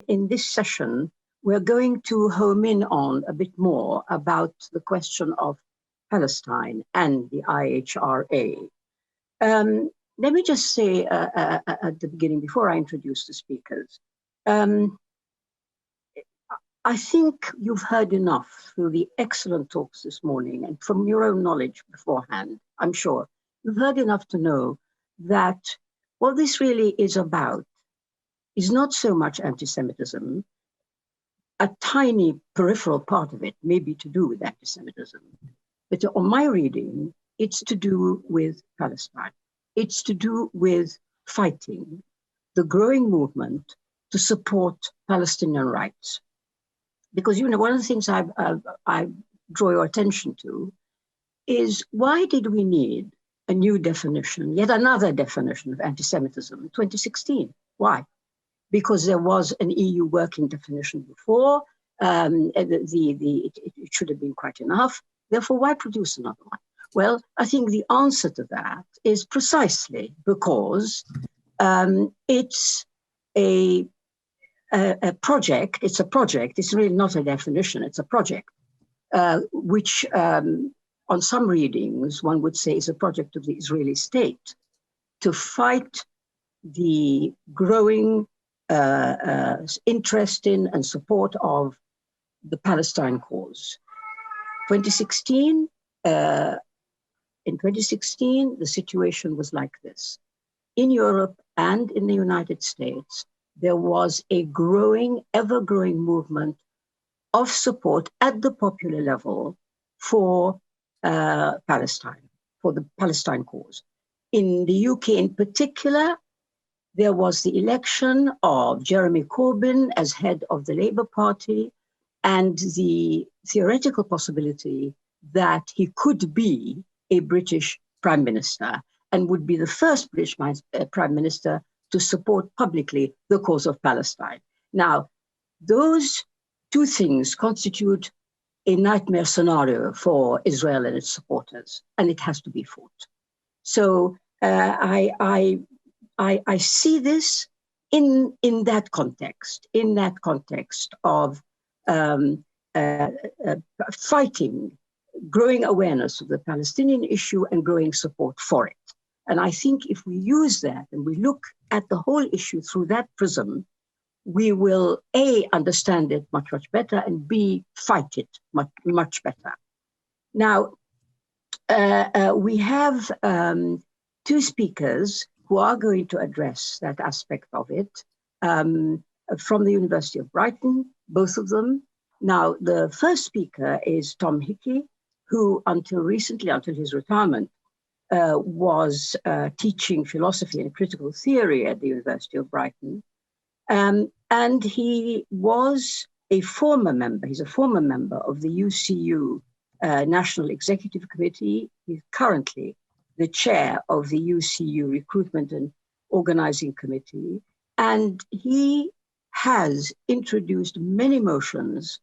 in this session, we're going to home in on a bit more about the question of Palestine and the IHRA. Let me just say at the beginning, before I introduce the speakers, I think you've heard enough through the excellent talks this morning and from your own knowledge beforehand, I'm sure. You've heard enough to know that what this really is about is not so much anti-Semitism. A tiny peripheral part of it may be to do with anti-Semitism. But on my reading, it's to do with Palestine. It's to do with fighting the growing movement to support Palestinian rights. Because, you know, one of the things I draw your attention to is, why did we need a new definition, yet another definition of anti-Semitism in 2016? Why? Because there was an EU working definition before, it should have been quite enough. Therefore, why produce another one? Well, I think the answer to that is precisely because it's a project. It's a project. It's really not a definition. It's a project, which on some readings, one would say is a project of the Israeli state to fight the growing interest in and support of the Palestine cause. 2016, in 2016, the situation was like this. In Europe and in the United States, there was a growing, ever-growing movement of support at the popular level for Palestine, for the Palestine cause. In the UK in particular, there was the election of Jeremy Corbyn as head of the Labour Party and the theoretical possibility that he could be a British Prime Minister and would be the first British Prime Minister to support publicly the cause of Palestine. Now, those two things constitute a nightmare scenario for Israel and its supporters, and it has to be fought. So I see this in that context of fighting, growing awareness of the Palestinian issue and growing support for it. And I think if we use that and we look at the whole issue through that prism, we will A, understand it much, much better, and B, fight it much, much better. Now, we have two speakers who are going to address that aspect of it from the University of Brighton, both of them. Now, the first speaker is Tom Hickey, who until recently, until his retirement, was teaching philosophy and critical theory at the University of Brighton. And he was a former member, he's a former member of the UCU National Executive Committee. He's currently the chair of the UCU Recruitment and Organising Committee. And he has introduced many motions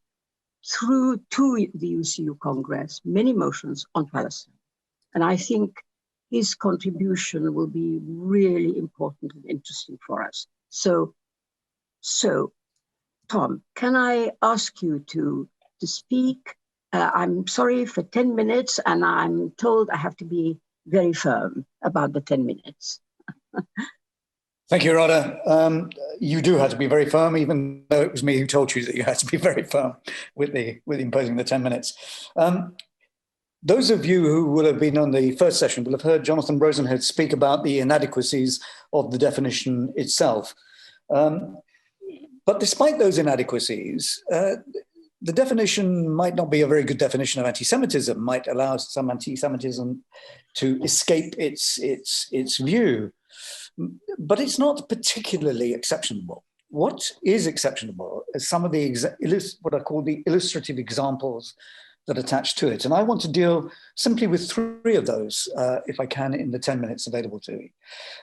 through to the UCU Congress, many motions on Palestine. And I think his contribution will be really important and interesting for us. So Tom, can I ask you to speak? I'm sorry for 10 minutes, and I'm told I have to be very firm about the 10 minutes. Thank you, Ghada. You do have to be very firm, even though it was me who told you that you had to be very firm with imposing the 10 minutes. Those of you who will have been on the first session will have heard Jonathan Rosenhead speak about the inadequacies of the definition itself. But despite those inadequacies, the definition might not be a very good definition of anti-Semitism, might allow some anti-Semitism to escape its view. But it's not particularly exceptionable. What is exceptionable is some of the what I call the illustrative examples that attach to it. And I want to deal simply with three of those, if I can, in the 10 minutes available to me.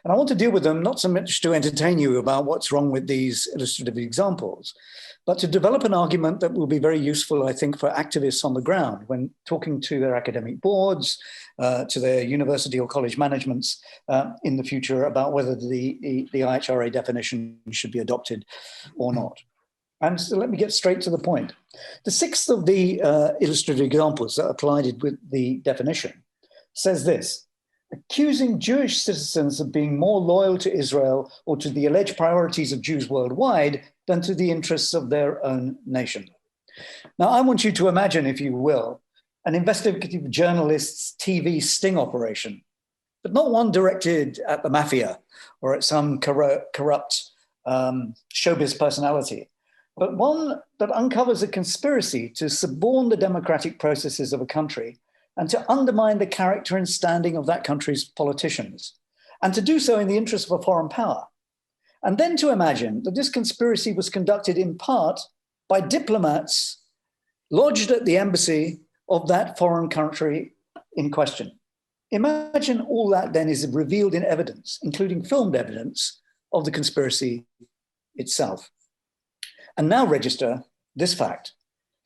And I want to deal with them not so much to entertain you about what's wrong with these illustrative examples, but to develop an argument that will be very useful, I think, for activists on the ground when talking to their academic boards, to their university or college managements in the future about whether the IHRA definition should be adopted or not. And so let me get straight to the point. The sixth of the illustrative examples that applied with the definition says this: accusing Jewish citizens of being more loyal to Israel or to the alleged priorities of Jews worldwide than to the interests of their own nation. Now, I want you to imagine, if you will, an investigative journalist's TV sting operation, but not one directed at the mafia or at some corrupt showbiz personality, but one that uncovers a conspiracy to suborn the democratic processes of a country and to undermine the character and standing of that country's politicians, and to do so in the interest of a foreign power. And then to imagine that this conspiracy was conducted in part by diplomats lodged at the embassy of that foreign country in question. Imagine all that then is revealed in evidence, including filmed evidence of the conspiracy itself. And now register this fact,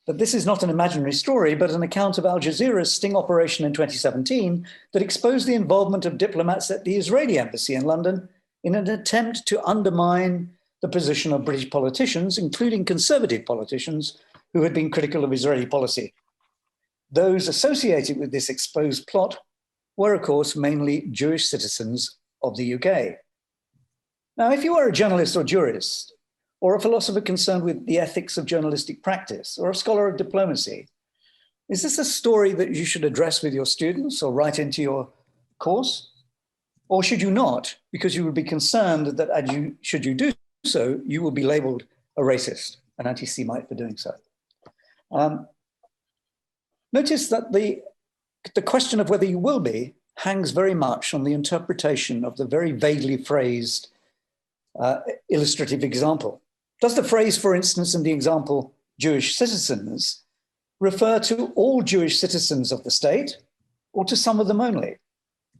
that this is not an imaginary story, but an account of Al Jazeera's sting operation in 2017 that exposed the involvement of diplomats at the Israeli embassy in London in an attempt to undermine the position of British politicians, including conservative politicians who had been critical of Israeli policy. Those associated with this exposed plot were, of course, mainly Jewish citizens of the UK. Now, if you are a journalist or jurist, or a philosopher concerned with the ethics of journalistic practice, or a scholar of diplomacy, is this a story that you should address with your students or write into your course? Or should you not, because you would be concerned that should you do so, you will be labeled a racist, an anti-Semite for doing so? Notice that the question of whether you will be hangs very much on the interpretation of the very vaguely phrased illustrative example. Does the phrase, for instance, in the example, Jewish citizens, refer to all Jewish citizens of the state or to some of them only?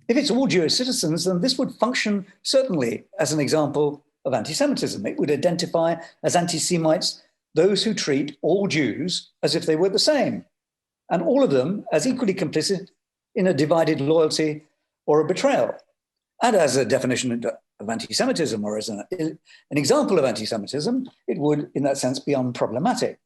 If it's all Jewish citizens, then this would function certainly as an example of anti-Semitism. It would identify as anti-Semites those who treat all Jews as if they were the same, and all of them as equally complicit in a divided loyalty or a betrayal. And as a definition of anti-Semitism, or as an example of anti-Semitism, it would, in that sense, be unproblematic.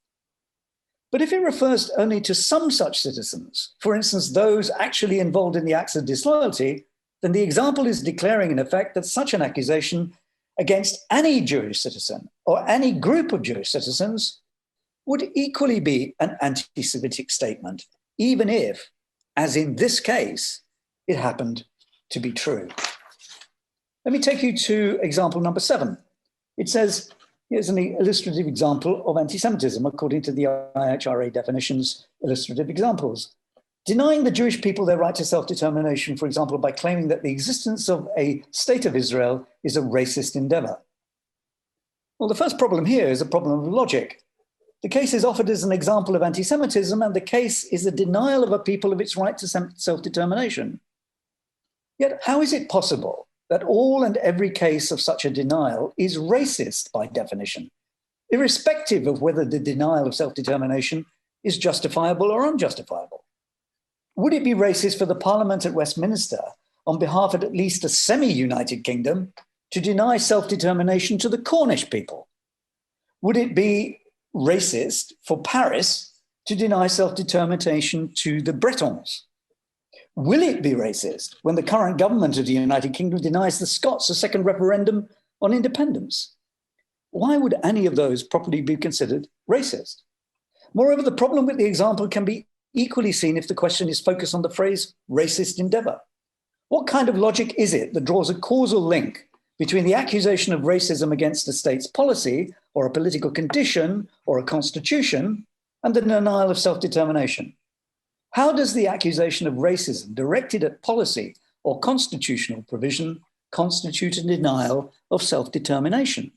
But if it refers only to some such citizens, for instance, those actually involved in the acts of disloyalty, then the example is declaring, in effect, that such an accusation against any Jewish citizen or any group of Jewish citizens would equally be an anti-Semitic statement, even if, as in this case, it happened to be true. Let me take you to example number 7. It says, here's an illustrative example of anti-Semitism according to the IHRA definitions, illustrative examples. Denying the Jewish people their right to self-determination, for example, by claiming that the existence of a state of Israel is a racist endeavor. Well, the first problem here is a problem of logic. The case is offered as an example of anti-Semitism, and the case is a denial of a people of its right to self-determination. Yet, how is it possible that all and every case of such a denial is racist by definition, irrespective of whether the denial of self-determination is justifiable or unjustifiable? Would it be racist for the Parliament at Westminster, on behalf of at least a semi-United Kingdom, to deny self-determination to the Cornish people? Would it be racist for Paris to deny self-determination to the Bretons? Will it be racist when the current government of the United Kingdom denies the Scots a second referendum on independence? Why would any of those properly be considered racist? Moreover, the problem with the example can be equally seen if the question is focused on the phrase racist endeavor. What kind of logic is it that draws a causal link between the accusation of racism against a state's policy or a political condition or a constitution and the denial of self-determination? How does the accusation of racism directed at policy or constitutional provision constitute a denial of self-determination?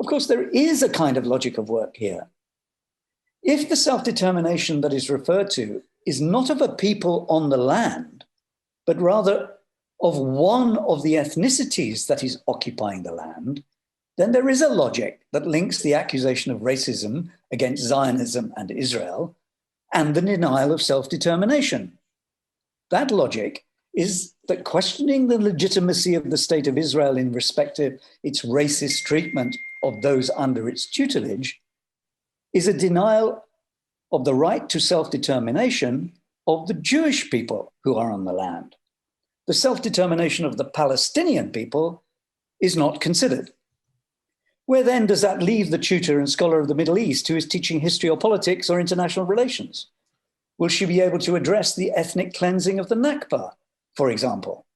Of course, there is a kind of logic of work here. If the self-determination that is referred to is not of a people on the land, but rather of one of the ethnicities that is occupying the land, then there is a logic that links the accusation of racism against Zionism and Israel and the denial of self-determination. That logic is that questioning the legitimacy of the state of Israel in respect of its racist treatment of those under its tutelage is a denial of the right to self-determination of the Jewish people who are on the land. The self-determination of the Palestinian people is not considered. Where then does that leave the tutor and scholar of the Middle East who is teaching history or politics or international relations? Will she be able to address the ethnic cleansing of the Nakba, for example?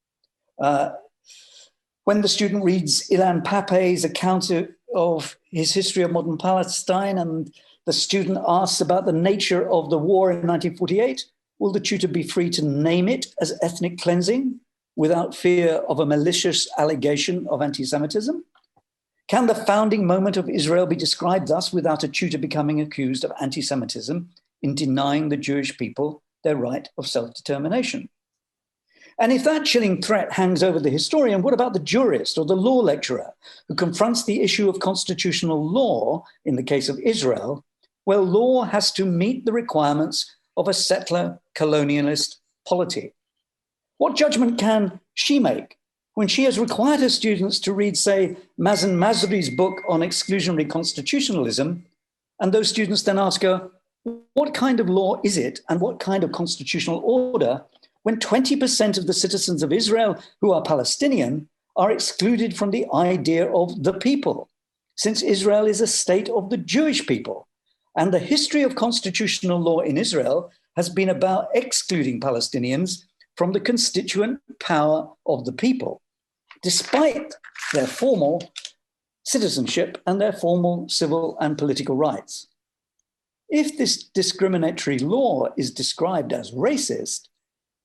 When the student reads Ilan Pape's account of his history of modern Palestine and the student asks about the nature of the war in 1948, will the tutor be free to name it as ethnic cleansing without fear of a malicious allegation of anti-Semitism? Can the founding moment of Israel be described thus without a tutor becoming accused of anti-Semitism in denying the Jewish people their right of self-determination? And if that chilling threat hangs over the historian, what about the jurist or the law lecturer who confronts the issue of constitutional law in the case of Israel? Well, law has to meet the requirements of a settler colonialist polity. What judgment can she make when she has required her students to read, say, Mazen Masri's book on exclusionary constitutionalism, and those students then ask her, what kind of law is it and what kind of constitutional order when 20% of the citizens of Israel who are Palestinian are excluded from the idea of the people, since Israel is a state of the Jewish people? And the history of constitutional law in Israel has been about excluding Palestinians from the constituent power of the people, despite their formal citizenship and their formal civil and political rights. If this discriminatory law is described as racist,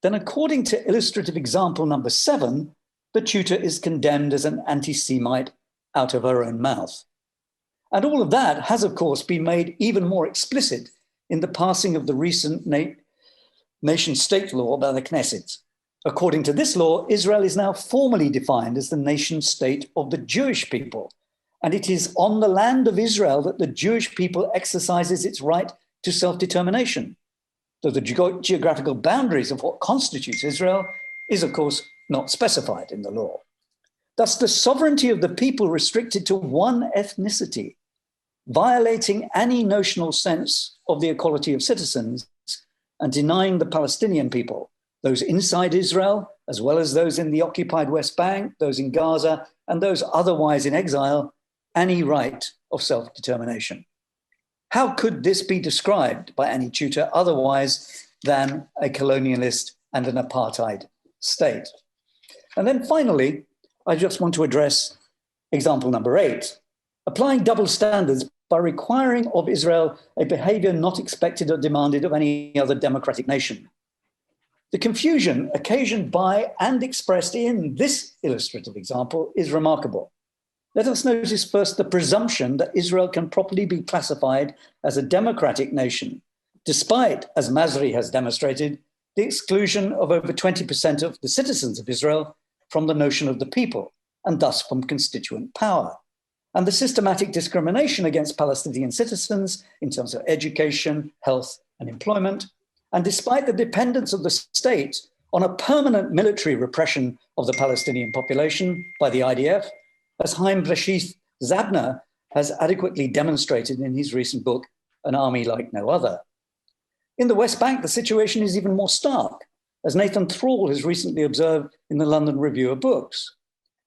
then according to illustrative example number 7, the tutor is condemned as an anti-Semite out of her own mouth. And all of that has, of course, been made even more explicit in the passing of the recent nation-state law by the Knesset. According to this law, Israel is now formally defined as the nation-state of the Jewish people. And it is on the land of Israel that the Jewish people exercises its right to self-determination, though the geographical boundaries of what constitutes Israel is, of course, not specified in the law. Thus, the sovereignty of the people restricted to one ethnicity, violating any notional sense of the equality of citizens and denying the Palestinian people, those inside Israel, as well as those in the occupied West Bank, those in Gaza, and those otherwise in exile, any right of self-determination. How could this be described by any tutor otherwise than a colonialist and an apartheid state? And then finally, I just want to address example number 8, applying double standards by requiring of Israel a behavior not expected or demanded of any other democratic nation. The confusion occasioned by and expressed in this illustrative example is remarkable. Let us notice first the presumption that Israel can properly be classified as a democratic nation, despite, as Masri has demonstrated, the exclusion of over 20% of the citizens of Israel from the notion of the people, and thus from constituent power, and the systematic discrimination against Palestinian citizens in terms of education, health, and employment, and despite the dependence of the state on a permanent military repression of the Palestinian population by the IDF, as Chaim Brashith Zabner has adequately demonstrated in his recent book, An Army Like No Other. In the West Bank, the situation is even more stark, as Nathan Thrall has recently observed in the London Review of Books.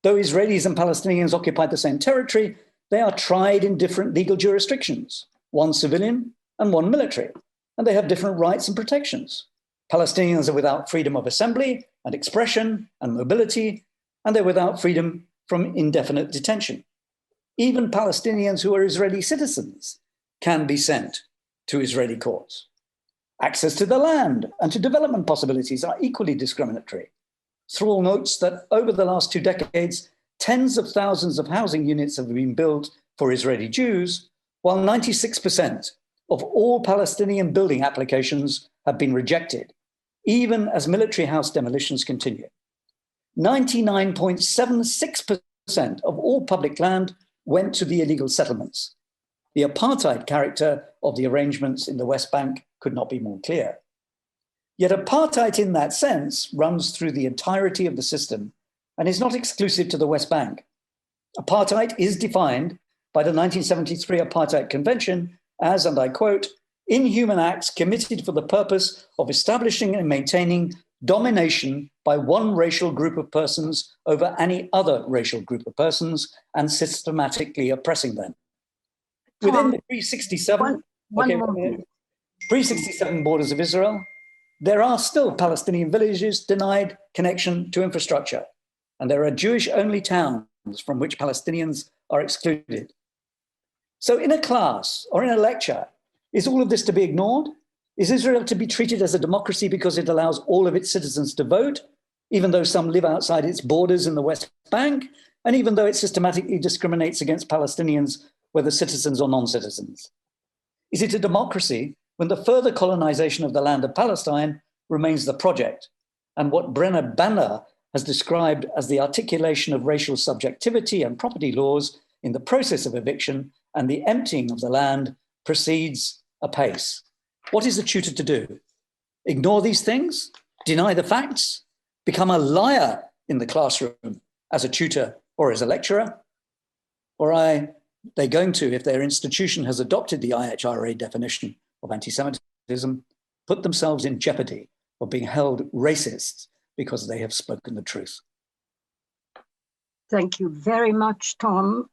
Though Israelis and Palestinians occupy the same territory, they are tried in different legal jurisdictions, one civilian and one military, and they have different rights and protections. Palestinians are without freedom of assembly and expression and mobility, and they're without freedom from indefinite detention. Even Palestinians who are Israeli citizens can be sent to Israeli courts. Access to the land and to development possibilities are equally discriminatory. Thrall notes that over the last 2 decades, tens of thousands of housing units have been built for Israeli Jews, while 96% of all Palestinian building applications have been rejected, even as military house demolitions continue. 99.76% of all public land went to the illegal settlements. The apartheid character of the arrangements in the West Bank could not be more clear. Yet apartheid in that sense runs through the entirety of the system and is not exclusive to the West Bank. Apartheid is defined by the 1973 Apartheid Convention as, and I quote, inhuman acts committed for the purpose of establishing and maintaining domination by one racial group of persons over any other racial group of persons and systematically oppressing them. Within the pre-67 pre-67 borders of Israel, there are still Palestinian villages denied connection to infrastructure, and there are Jewish-only towns from which Palestinians are excluded. So in a class or in a lecture, is all of this to be ignored? Is Israel to be treated as a democracy because it allows all of its citizens to vote, even though some live outside its borders in the West Bank, and even though it systematically discriminates against Palestinians, whether citizens or non-citizens? Is it a democracy when the further colonization of the land of Palestine remains the project, and what Brenner Banner has described as the articulation of racial subjectivity and property laws in the process of eviction and the emptying of the land proceeds apace? What is the tutor to do? Ignore these things? Deny the facts? Become a liar in the classroom as a tutor or as a lecturer? Or are they going to, if their institution has adopted the IHRA definition of anti-Semitism, put themselves in jeopardy of being held racists because they have spoken the truth? Thank you very much, Tom,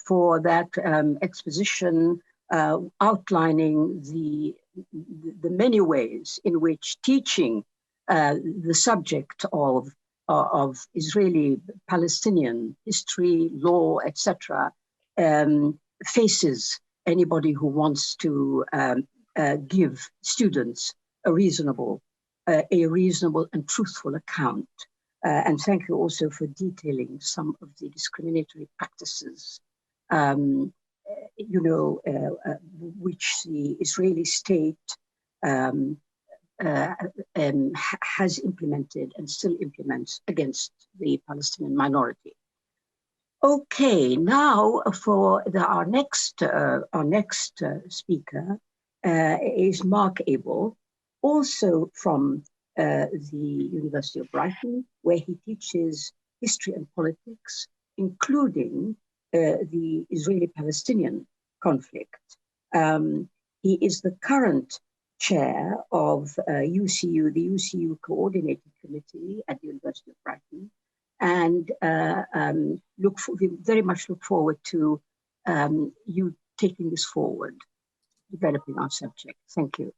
for that exposition outlining the many ways in which teaching the subject of Israeli-Palestinian history, law, etc., faces anybody who wants to give students a reasonable and truthful account. And thank you also for detailing some of the discriminatory practices, which the Israeli state has implemented and still implements against the Palestinian minority. Okay, now for our next speaker is Mark Abel, also from the University of Brighton, where he teaches history and politics, including the Israeli-Palestinian conflict. He is the current chair of UCU, the UCU Coordinating Committee at the University of Brighton, and we very much look forward to you taking this forward, developing our subject. Thank you.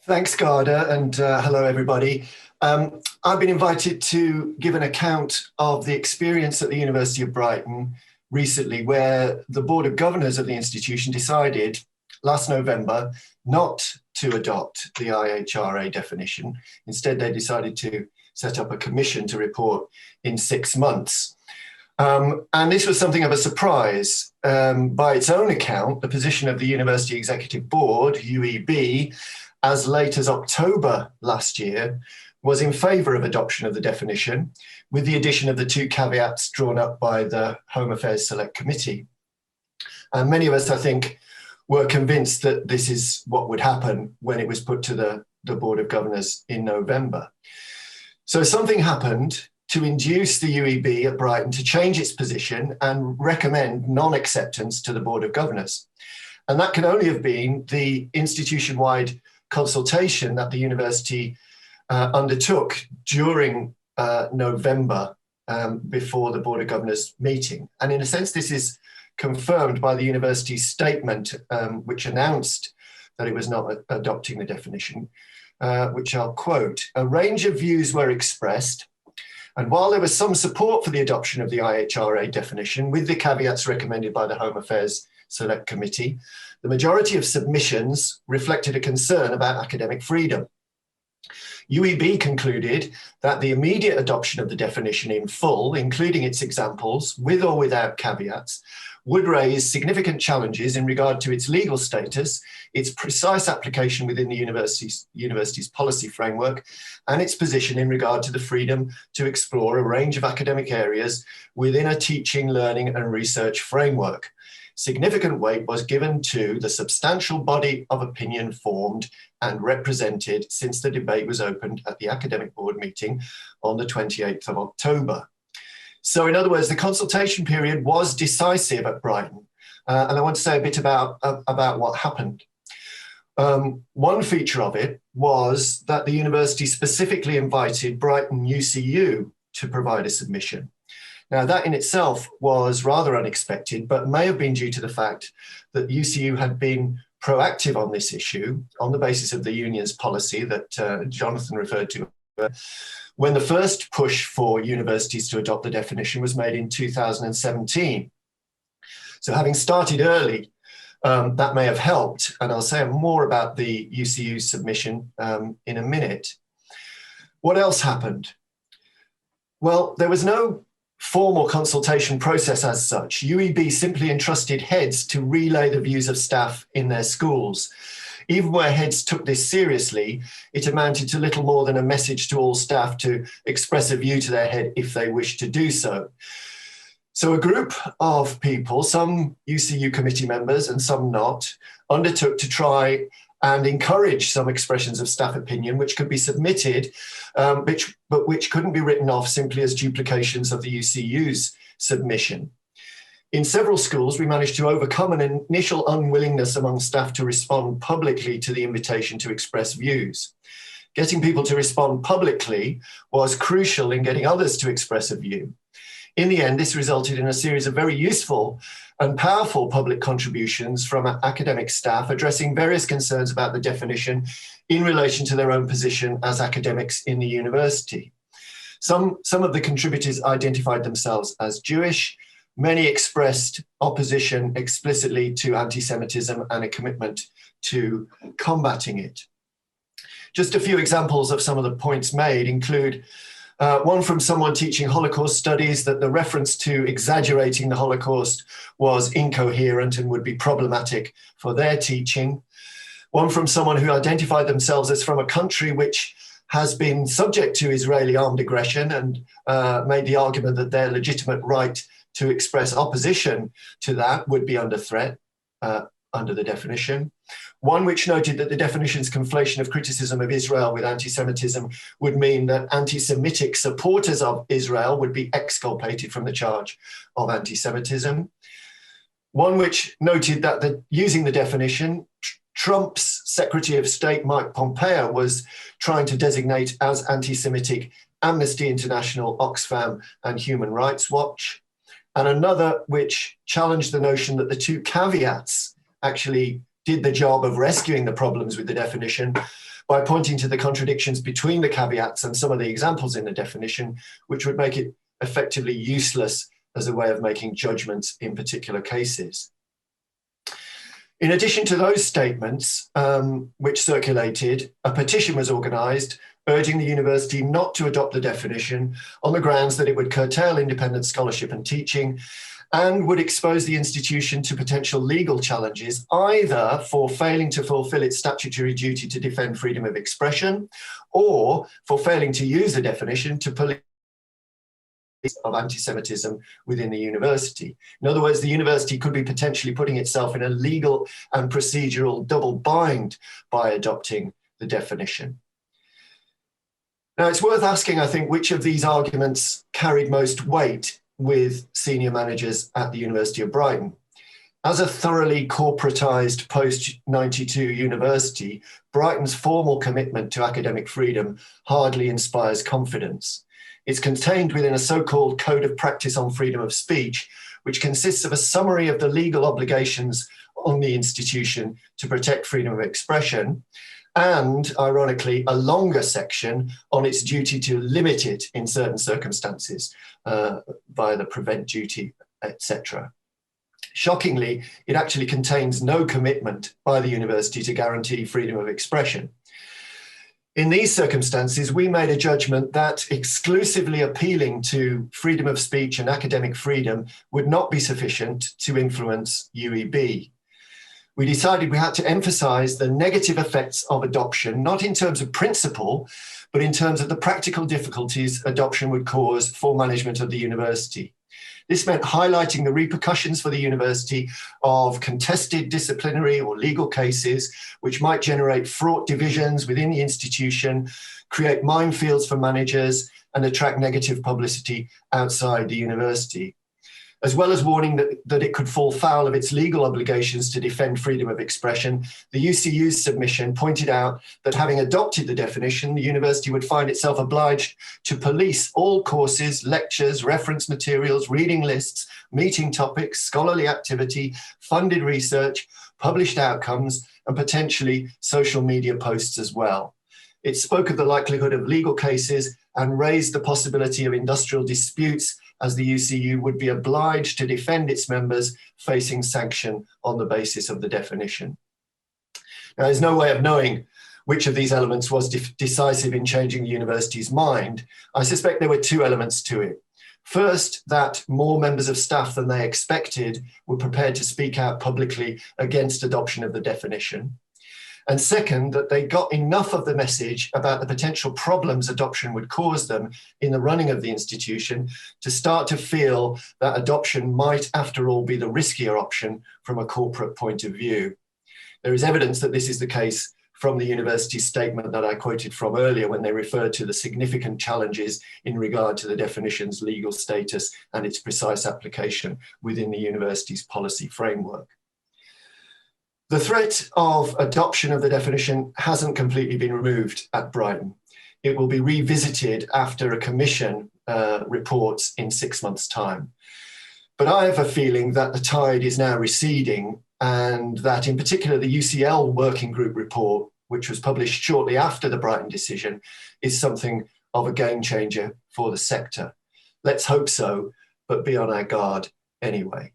Thanks, Ghada, and hello, everybody. I've been invited to give an account of the experience at the University of Brighton recently, where the Board of Governors of the institution decided last November not to adopt the IHRA definition. Instead, they decided to set up a commission to report in 6 months. And this was something of a surprise. By its own account, the position of the University Executive Board, UEB, as late as October last year, was in favour of adoption of the definition, with the addition of the 2 caveats drawn up by the Home Affairs Select Committee. And many of us, I think, were convinced that this is what would happen when it was put to the Board of Governors in November. So something happened to induce the UEB at Brighton to change its position and recommend non-acceptance to the Board of Governors. And that can only have been the institution-wide consultation that the university undertook during November before the Board of Governors meeting. And in a sense, this is confirmed by the university's statement, which announced that it was not adopting the definition, which I'll quote. A range of views were expressed, and while there was some support for the adoption of the IHRA definition, with the caveats recommended by the Home Affairs Select Committee, the majority of submissions reflected a concern about academic freedom. UEB concluded that the immediate adoption of the definition in full, including its examples, with or without caveats, would raise significant challenges in regard to its legal status, its precise application within the university's policy framework, and its position in regard to the freedom to explore a range of academic areas within a teaching, learning, and research framework. Significant weight was given to the substantial body of opinion formed and represented since the debate was opened at the Academic Board meeting on the 28th of October. So in other words, the consultation period was decisive at Brighton, and I want to say a bit about what happened. One feature of it was that the university specifically invited Brighton UCU to provide a submission. Now, that in itself was rather unexpected, but may have been due to the fact that UCU had been proactive on this issue on the basis of the union's policy that Jonathan referred to, when the first push for universities to adopt the definition was made in 2017. So having started early, that may have helped, and I'll say more about the UCU submission in a minute. What else happened? Well, there was no formal consultation process as such. UEB simply entrusted heads to relay the views of staff in their schools. Even where heads took this seriously, it amounted to little more than a message to all staff to express a view to their head if they wished to do so. So a group of people, some UCU committee members and some not, undertook to try and encourage some expressions of staff opinion which could be submitted, but which couldn't be written off simply as duplications of the UCU's submission. In several schools, we managed to overcome an initial unwillingness among staff to respond publicly to the invitation to express views. Getting people to respond publicly was crucial in getting others to express a view. In the end, this resulted in a series of very useful and powerful public contributions from academic staff addressing various concerns about the definition in relation to their own position as academics in the university. Some of the contributors identified themselves as Jewish. Many expressed opposition explicitly to anti-Semitism and a commitment to combating it. Just a few examples of some of the points made include one from someone teaching Holocaust studies, that the reference to exaggerating the Holocaust was incoherent and would be problematic for their teaching. One from someone who identified themselves as from a country which has been subject to Israeli armed aggression and made the argument that their legitimate right to express opposition to that would be under threat under the definition. One which noted that the definition's conflation of criticism of Israel with anti-Semitism would mean that anti-Semitic supporters of Israel would be exculpated from the charge of anti-Semitism. One which noted that using the definition, Trump's Secretary of State, Mike Pompeo, was trying to designate as anti-Semitic Amnesty International, Oxfam, and Human Rights Watch. And another which challenged the notion that the two caveats actually did the job of rescuing the problems with the definition by pointing to the contradictions between the caveats and some of the examples in the definition, which would make it effectively useless as a way of making judgments in particular cases. In addition to those statements, which circulated, a petition was organised urging the university not to adopt the definition on the grounds that it would curtail independent scholarship and teaching and would expose the institution to potential legal challenges, either for failing to fulfil its statutory duty to defend freedom of expression or for failing to use the definition to police of anti-Semitism within the university. In other words, the university could be potentially putting itself in a legal and procedural double bind by adopting the definition. Now, it's worth asking, I think, which of these arguments carried most weight with senior managers at the University of Brighton. As a thoroughly corporatized post-92 university, Brighton's formal commitment to academic freedom hardly inspires confidence. It's contained within a so-called Code of Practice on Freedom of Speech, which consists of a summary of the legal obligations on the institution to protect freedom of expression, and, ironically, a longer section on its duty to limit it in certain circumstances via the prevent duty, etc. Shockingly, it actually contains no commitment by the university to guarantee freedom of expression. In these circumstances, we made a judgment that exclusively appealing to freedom of speech and academic freedom would not be sufficient to influence UEB. We decided we had to emphasize the negative effects of adoption, not in terms of principle, but in terms of the practical difficulties adoption would cause for management of the university. This meant highlighting the repercussions for the university of contested disciplinary or legal cases, which might generate fraught divisions within the institution, create minefields for managers, and attract negative publicity outside the university. As well as warning that it could fall foul of its legal obligations to defend freedom of expression, the UCU's submission pointed out that having adopted the definition, the university would find itself obliged to police all courses, lectures, reference materials, reading lists, meeting topics, scholarly activity, funded research, published outcomes, and potentially social media posts as well. It spoke of the likelihood of legal cases and raised the possibility of industrial disputes, as the UCU would be obliged to defend its members facing sanction on the basis of the definition. Now, there's no way of knowing which of these elements was decisive in changing the university's mind. I suspect there were two elements to it. First, that more members of staff than they expected were prepared to speak out publicly against adoption of the definition. And second, that they got enough of the message about the potential problems adoption would cause them in the running of the institution to start to feel that adoption might, after all, be the riskier option from a corporate point of view. There is evidence that this is the case from the university's statement that I quoted from earlier, when they referred to the significant challenges in regard to the definition's legal status and its precise application within the university's policy framework. The threat of adoption of the definition hasn't completely been removed at Brighton. It will be revisited after a commission reports in 6 months' time. But I have a feeling that the tide is now receding, and that in particular the UCL working group report, which was published shortly after the Brighton decision, is something of a game changer for the sector. Let's hope so, but be on our guard anyway.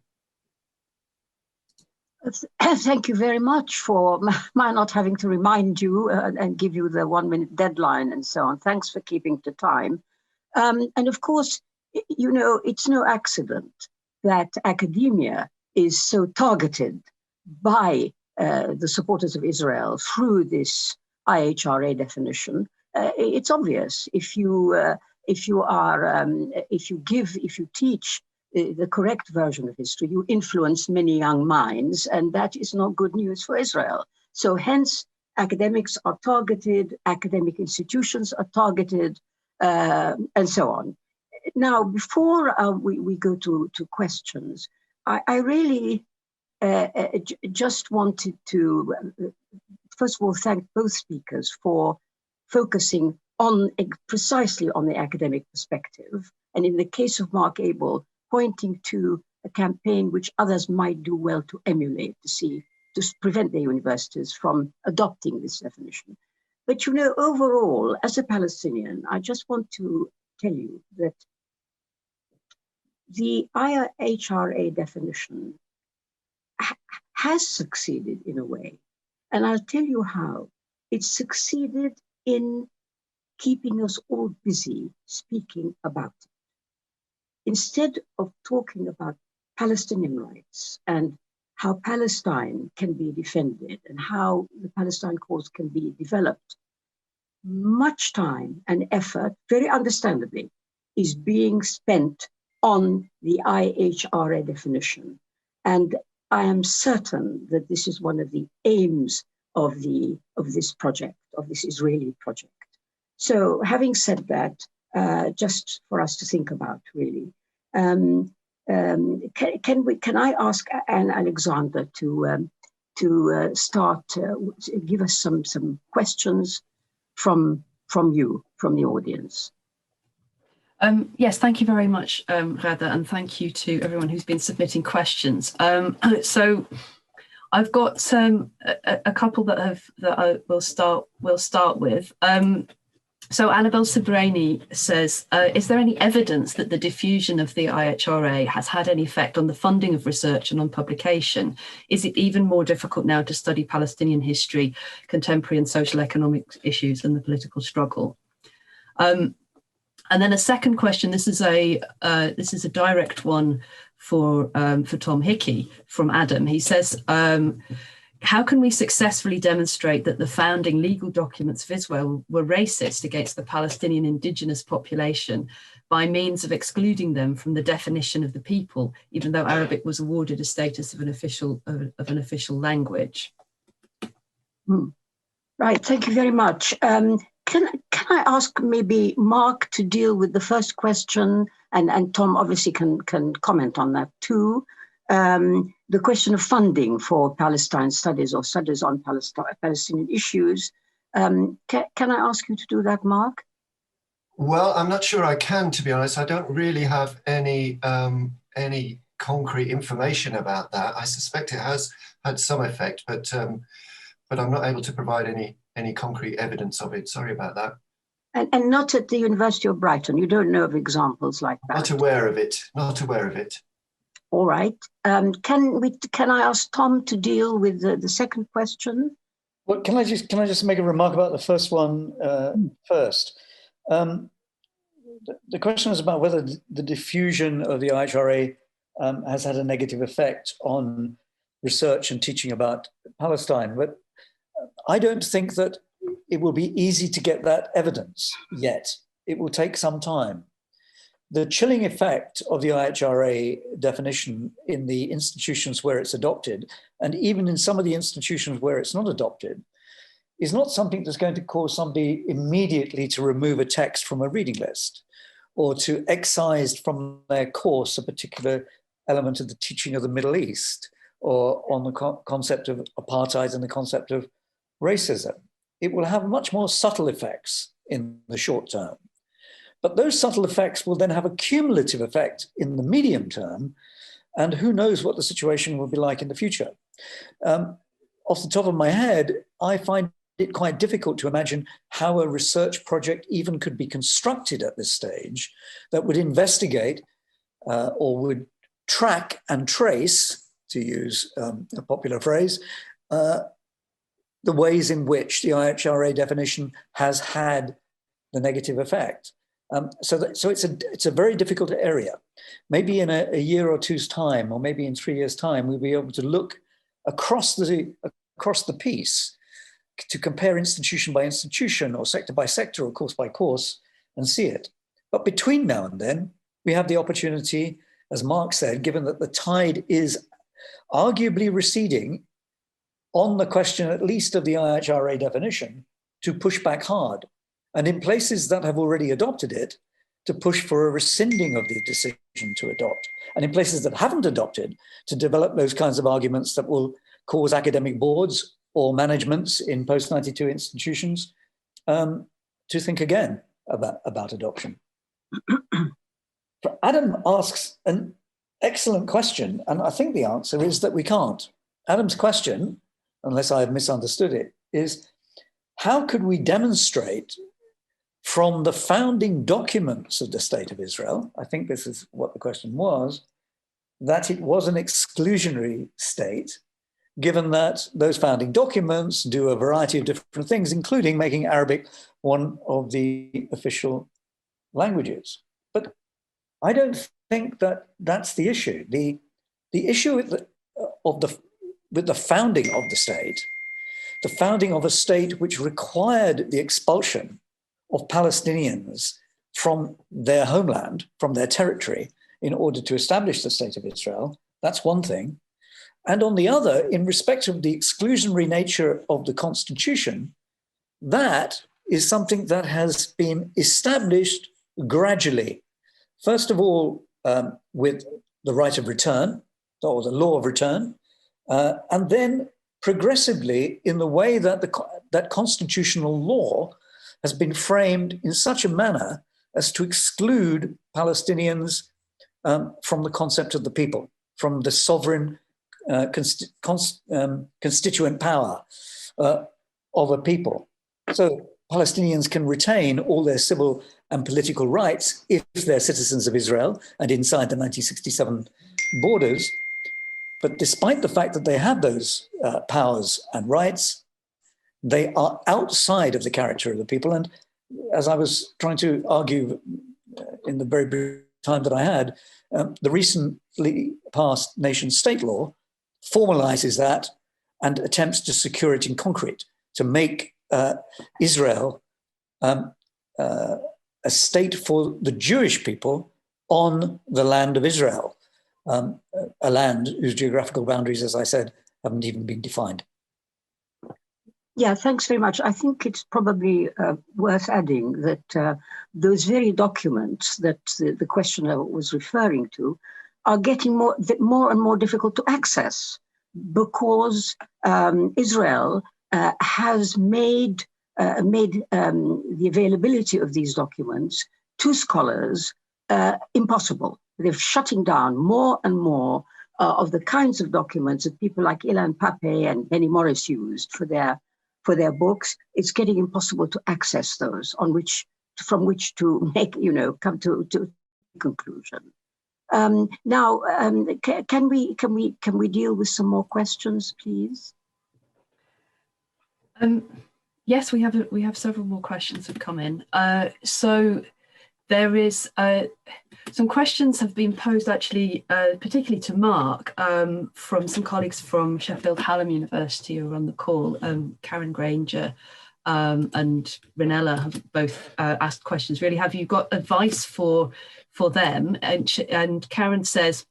Thank you very much for my not having to remind you and give you the 1 minute deadline and so on. Thanks for keeping to time. And of course, you know, it's no accident that academia is so targeted by the supporters of Israel through this IHRA definition. It's obvious. If you teach the correct version of history, you influence many young minds, and that is not good news for Israel. So hence, academics are targeted, academic institutions are targeted, and so on. Now, before we go to questions, I really just wanted to, first of all, thank both speakers for focusing on precisely on the academic perspective. And in the case of Mark Abel, pointing to a campaign which others might do well to emulate, to prevent their universities from adopting this definition. But you know, overall, as a Palestinian, I just want to tell you that the IHRA definition has succeeded in a way. And I'll tell you how. It succeeded in keeping us all busy speaking about it. Instead of talking about Palestinian rights and how Palestine can be defended and how the Palestine cause can be developed, much time and effort, very understandably, is being spent on the IHRA definition. And I am certain that this is one of the aims of this project, of this Israeli project. So having said that, just for us to think about, really. Can I ask Anne Alexander to start, give us some questions from you, from the audience? Yes, thank you very much, Ghada, and thank you to everyone who's been submitting questions. So I've got a couple that I will start with. So Annabelle Sabrani says, is there any evidence that the diffusion of the IHRA has had any effect on the funding of research and on publication? Is it even more difficult now to study Palestinian history, contemporary and social economic issues, and the political struggle? And then a second question. This is a direct one for Tom Hickey from Adam. He says, how can we successfully demonstrate that the founding legal documents of Israel were racist against the Palestinian indigenous population by means of excluding them from the definition of the people, even though Arabic was awarded a status of an official language? Right, thank you very much. Can I ask maybe Mark to deal with the first question and Tom obviously can comment on that too. The question of funding for Palestine studies or studies on Palestinian issues. Can I ask you to do that, Mark? Well, I'm not sure I can, to be honest. I don't really have any concrete information about that. I suspect it has had some effect, but I'm not able to provide any concrete evidence of it. Sorry about that. And not at the University of Brighton. You don't know of examples like that. Not aware of it. Not aware of it. All right. Can I ask Tom to deal with the second question? Well, can I just make a remark about the first one first? The question is about whether the diffusion of the IHRA has had a negative effect on research and teaching about Palestine. But I don't think that it will be easy to get that evidence yet. It will take some time. The chilling effect of the IHRA definition in the institutions where it's adopted, and even in some of the institutions where it's not adopted, is not something that's going to cause somebody immediately to remove a text from a reading list or to excise from their course a particular element of the teaching of the Middle East or on the concept of apartheid and the concept of racism. It will have much more subtle effects in the short term. But those subtle effects will then have a cumulative effect in the medium term, and who knows what the situation will be like in the future. Off the top of my head, I find it quite difficult to imagine how a research project even could be constructed at this stage that would investigate or would track and trace, to use a popular phrase, the ways in which the IHRA definition has had the negative effect. So it's a very difficult area. Maybe in a year or two's time, or maybe in 3 years' time, we'll be able to look across the piece to compare institution by institution or sector by sector or course by course and see it. But between now and then, we have the opportunity, as Mark said, given that the tide is arguably receding on the question, at least of the IHRA definition, to push back hard. And in places that have already adopted it, to push for a rescinding of the decision to adopt. And in places that haven't adopted, to develop those kinds of arguments that will cause academic boards or managements in post-92 institutions to think again about adoption. Adam asks an excellent question, and I think the answer is that we can't. Adam's question, unless I have misunderstood it, is how could we demonstrate from the founding documents of the State of Israel, I think this is what the question was, that it was an exclusionary state, given that those founding documents do a variety of different things, including making Arabic one of the official languages. But I don't think that that's the issue. The issue with the founding of the founding of a state which required the expulsion of Palestinians from their homeland, from their territory, in order to establish the State of Israel, that's one thing. And on the other, in respect of the exclusionary nature of the Constitution, that is something that has been established gradually. First of all, with the right of return, or the law of return, and then progressively in the way that that constitutional law has been framed in such a manner as to exclude Palestinians from the concept of the people, from the sovereign constituent power of a people. So Palestinians can retain all their civil and political rights if they're citizens of Israel and inside the 1967 borders. But despite the fact that they have those powers and rights, they are outside of the character of the people. And as I was trying to argue in the very brief time that I had, the recently passed nation-state law formalizes that and attempts to secure it in concrete, to make Israel a state for the Jewish people on the land of Israel, a land whose geographical boundaries, as I said, haven't even been defined. Yeah, thanks very much. I think it's probably worth adding that those very documents that the questioner was referring to are getting more and more difficult to access because Israel has made the availability of these documents to scholars impossible. They're shutting down more and more of the kinds of documents that people like Ilan Pape and Benny Morris used for their books. It's getting impossible to access those from which to make, come to conclusion. Now, can we deal with some more questions, please? Yes, we have several more questions have come in. So there is some questions have been posed actually, particularly to Mark, from some colleagues from Sheffield Hallam University who are on the call. Karen Granger and Renella have both asked questions. Really, have you got advice for them? And Karen says,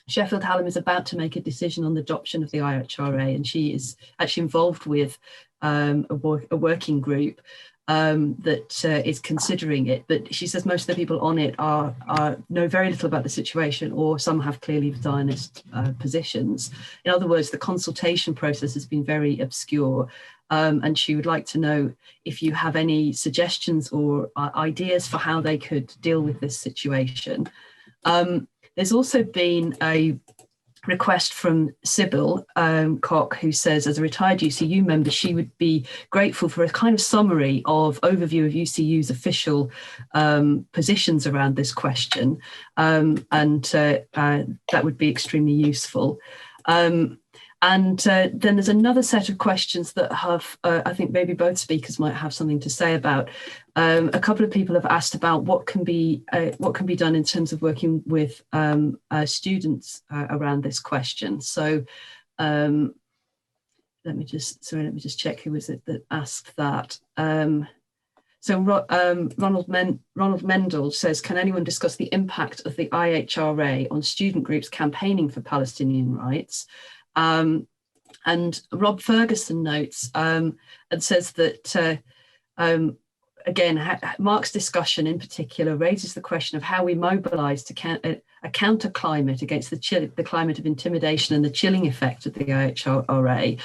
Sheffield Hallam is about to make a decision on the adoption of the IHRA, and she is actually involved with a working group that is considering it. But she says most of the people on it know very little about the situation, or some have clearly Zionist positions. In other words, the consultation process has been very obscure. And she would like to know if you have any suggestions or ideas for how they could deal with this situation. There's also been a request from Sybil Koch, who says, as a retired UCU member, she would be grateful for a kind of summary of overview of UCU's official positions around this question. And that would be extremely useful. And then there's another set of questions that have, I think maybe both speakers might have something to say about. A couple of people have asked about what can be done in terms of working with students around this question. So let me just check who was it that asked that. So Ronald Mendel says, can anyone discuss the impact of the IHRA on student groups campaigning for Palestinian rights? And Rob Ferguson notes and says that, again, Mark's discussion in particular raises the question of how we mobilise to a counter climate against the climate of intimidation and the chilling effect of the IHRA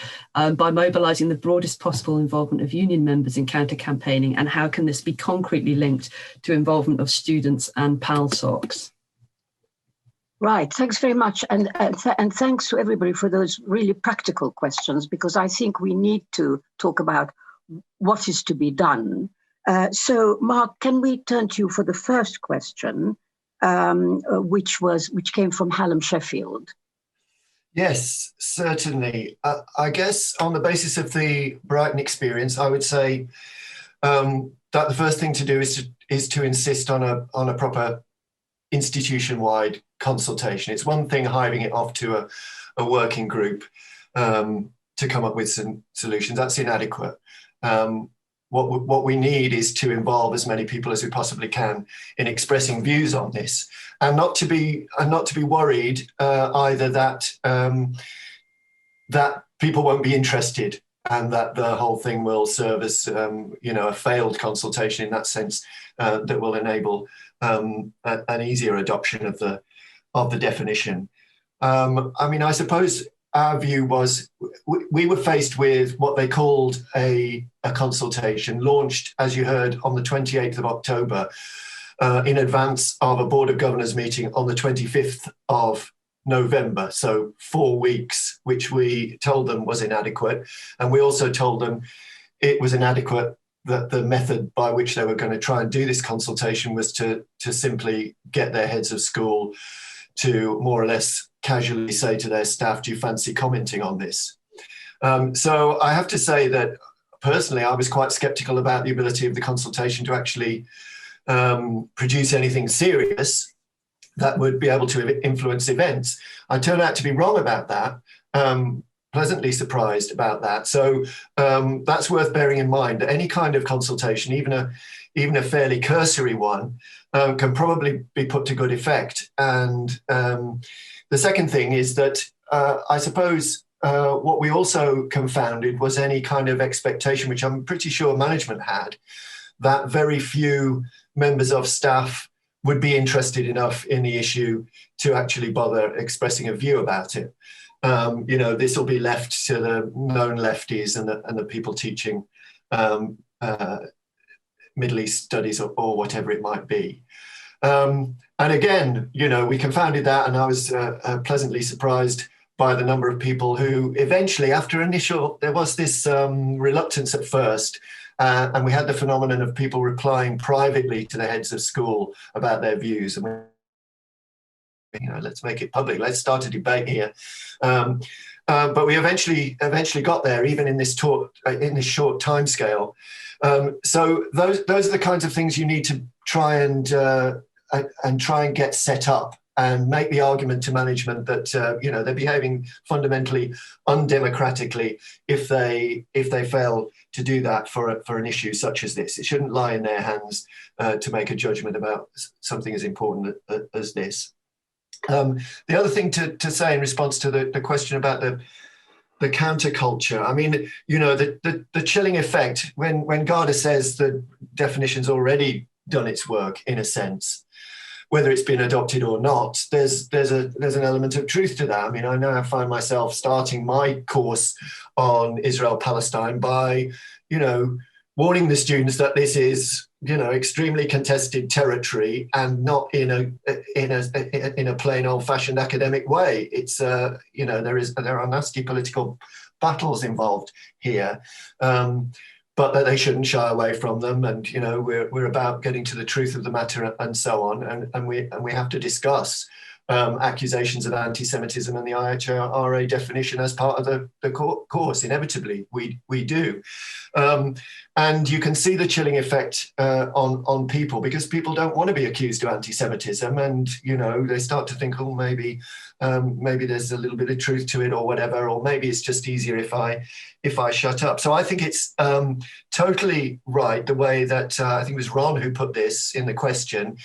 by mobilising the broadest possible involvement of union members in counter campaigning, and how can this be concretely linked to involvement of students and PALSOCs? Right, thanks very much. And thanks to everybody for those really practical questions, because I think we need to talk about what is to be done. So Mark, can we turn to you for the first question, which came from Hallam Sheffield? Yes, certainly. I guess on the basis of the Brighton experience, I would say that the first thing to do is to insist on a proper institution-wide consultation. It's one thing hiving it off to a working group to come up with some solutions. That's inadequate. What we need is to involve as many people as we possibly can in expressing views on this, and not to be worried either that that people won't be interested and that the whole thing will serve as a failed consultation in that sense that will enable an easier adoption of the definition. I mean, I suppose our view was we were faced with what they called a consultation launched, as you heard, on the 28th of October in advance of a Board of Governors meeting on the 25th of November. So 4 weeks, which we told them was inadequate. And we also told them it was inadequate that the method by which they were going to try and do this consultation was to simply get their heads of school to more or less casually say to their staff, do you fancy commenting on this? So I have to say that personally, I was quite skeptical about the ability of the consultation to actually produce anything serious that would be able to influence events. I turned out to be wrong about that. Pleasantly surprised about that. So that's worth bearing in mind, that any kind of consultation, even a fairly cursory one, can probably be put to good effect. And the second thing is that I suppose what we also confounded was any kind of expectation, which I'm pretty sure management had, that very few members of staff would be interested enough in the issue to actually bother expressing a view about it. This will be left to the known lefties and the people teaching Middle East studies or whatever it might be. And again, we confounded that, and I was pleasantly surprised by the number of people who eventually, there was this reluctance at first, and we had the phenomenon of people replying privately to the heads of school about their views. And let's make it public. Let's start a debate here. But we eventually got there, even in this short timescale. So those are the kinds of things you need to try and get set up, and make the argument to management that they're behaving fundamentally undemocratically if they fail to do that for an issue such as this. It shouldn't lie in their hands to make a judgment about something as important as this. The other thing to say in response to the question about the counterculture, I mean, the chilling effect, when Ghada says the definition's already done its work, in a sense, whether it's been adopted or not, there's an element of truth to that. I mean, I now find myself starting my course on Israel-Palestine by, warning the students that this is, extremely contested territory, and not in a plain old-fashioned academic way. It's there are nasty political battles involved here. But that they shouldn't shy away from them, and we're about getting to the truth of the matter and so on, and we have to discuss accusations of anti-Semitism and the IHRA definition as part of the course. Inevitably, we do, and you can see the chilling effect on people, because people don't want to be accused of anti-Semitism, and they start to think, oh, maybe there's a little bit of truth to it, or whatever, or maybe it's just easier if I shut up. So I think it's totally right the way that I think it was Ron who put this in the question.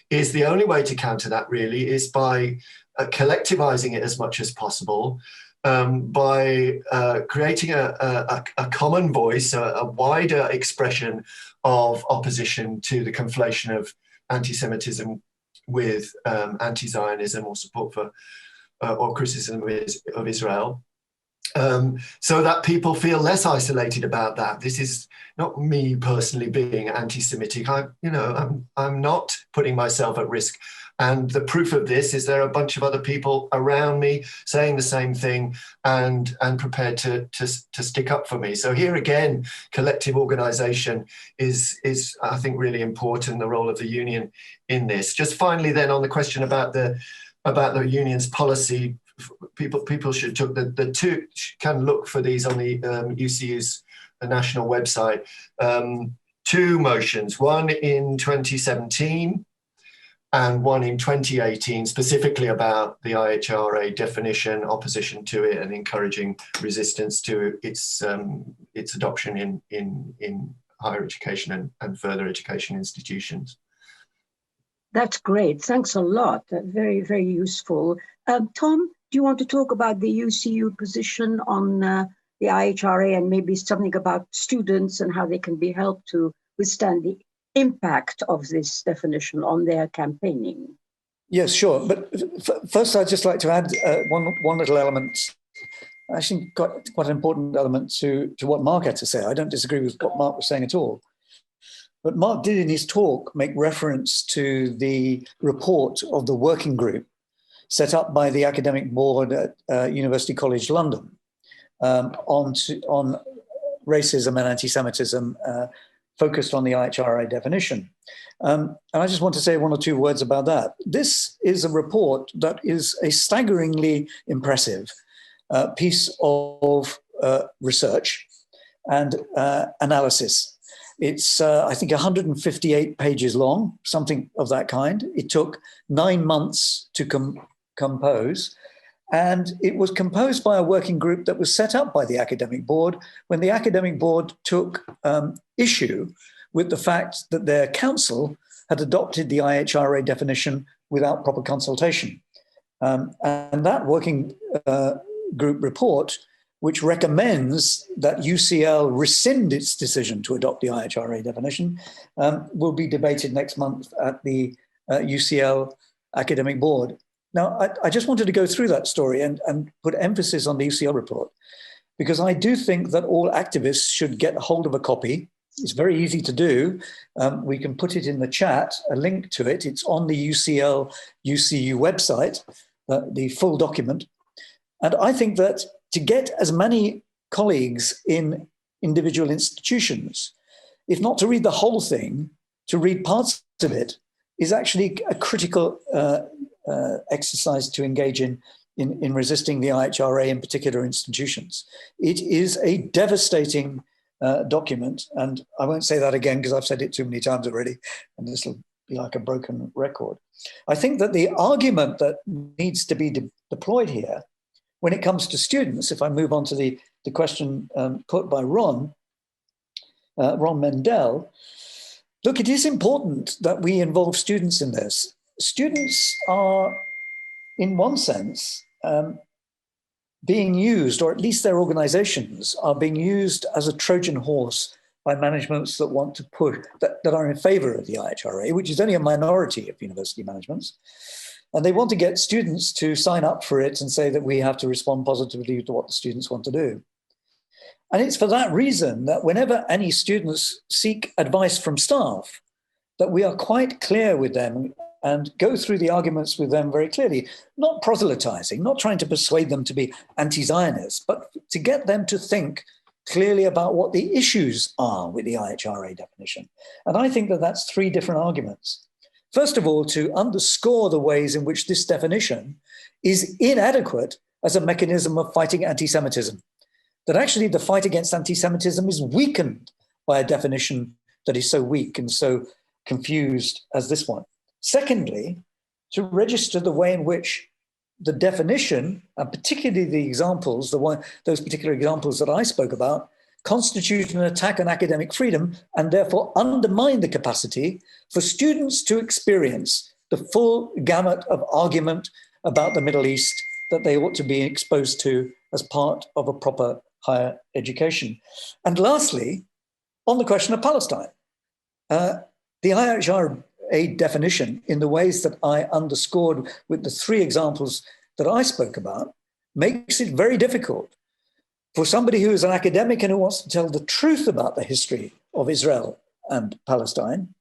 Is the only way to counter that really is by collectivizing it as much as possible, by creating a common voice, a wider expression of opposition to the conflation of anti-Semitism with anti-Zionism or support for or criticism of Israel. So that people feel less isolated about that. This is not me personally being anti-Semitic. I'm not putting myself at risk. And the proof of this is there are a bunch of other people around me saying the same thing and prepared to stick up for me. So here again, collective organisation is I think really important. The role of the union in this. Just finally, then on the question about the union's policy. People should the two can look for these on the UCU's national website. Two motions, one in 2017 and one in 2018, specifically about the IHRA definition, opposition to it, and encouraging resistance to its adoption in higher education and further education institutions. That's great. Thanks a lot. Very, very useful. Tom, do you want to talk about the UCU position on the IHRA, and maybe something about students and how they can be helped to withstand the impact of this definition on their campaigning? Yes, sure. But first, I'd just like to add one little element, actually quite an important element to what Mark had to say. I don't disagree with what Mark was saying at all. But Mark did in his talk make reference to the report of the working group set up by the academic board at University College London on racism and anti-Semitism, focused on the IHRA definition. And I just want to say one or two words about that. This is a report that is a staggeringly impressive piece of research and analysis. It's, I think, 158 pages long, something of that kind. It took 9 months to compose, and it was composed by a working group that was set up by the academic board when the academic board took issue with the fact that their council had adopted the IHRA definition without proper consultation. And that working group report, which recommends that UCL rescind its decision to adopt the IHRA definition, will be debated next month at the UCL Academic Board. Now, I just wanted to go through that story and put emphasis on the UCL report, because I do think that all activists should get hold of a copy. It's very easy to do. We can put it in the chat, a link to it. It's on the UCL UCU website, the full document. And I think that to get as many colleagues in individual institutions, if not to read the whole thing, to read parts of it, is actually a critical exercise to engage in resisting the IHRA in particular institutions. It is a devastating document, and I won't say that again because I've said it too many times already, and this will be like a broken record. I think that the argument that needs to be deployed here, when it comes to students, if I move on to the question put by Ron Mendel, look, it is important that we involve students in this. Students are, in one sense, being used, or at least their organizations are being used as a Trojan horse by managements that want to push, that are in favor of the IHRA, which is only a minority of university managements. And they want to get students to sign up for it and say that we have to respond positively to what the students want to do. And it's for that reason that whenever any students seek advice from staff, that we are quite clear with them and go through the arguments with them very clearly, not proselytizing, not trying to persuade them to be anti-Zionists, but to get them to think clearly about what the issues are with the IHRA definition. And I think that that's three different arguments. First of all, to underscore the ways in which this definition is inadequate as a mechanism of fighting anti-Semitism. That actually the fight against anti-Semitism is weakened by a definition that is so weak and so confused as this one. Secondly, to register the way in which the definition, and particularly the examples, those particular examples that I spoke about, constitute an attack on academic freedom and therefore undermine the capacity for students to experience the full gamut of argument about the Middle East that they ought to be exposed to as part of a proper higher education. And lastly, on the question of Palestine, the IHRA definition, in the ways that I underscored with the three examples that I spoke about, makes it very difficult for somebody who is an academic and who wants to tell the truth about the history of Israel and Palestine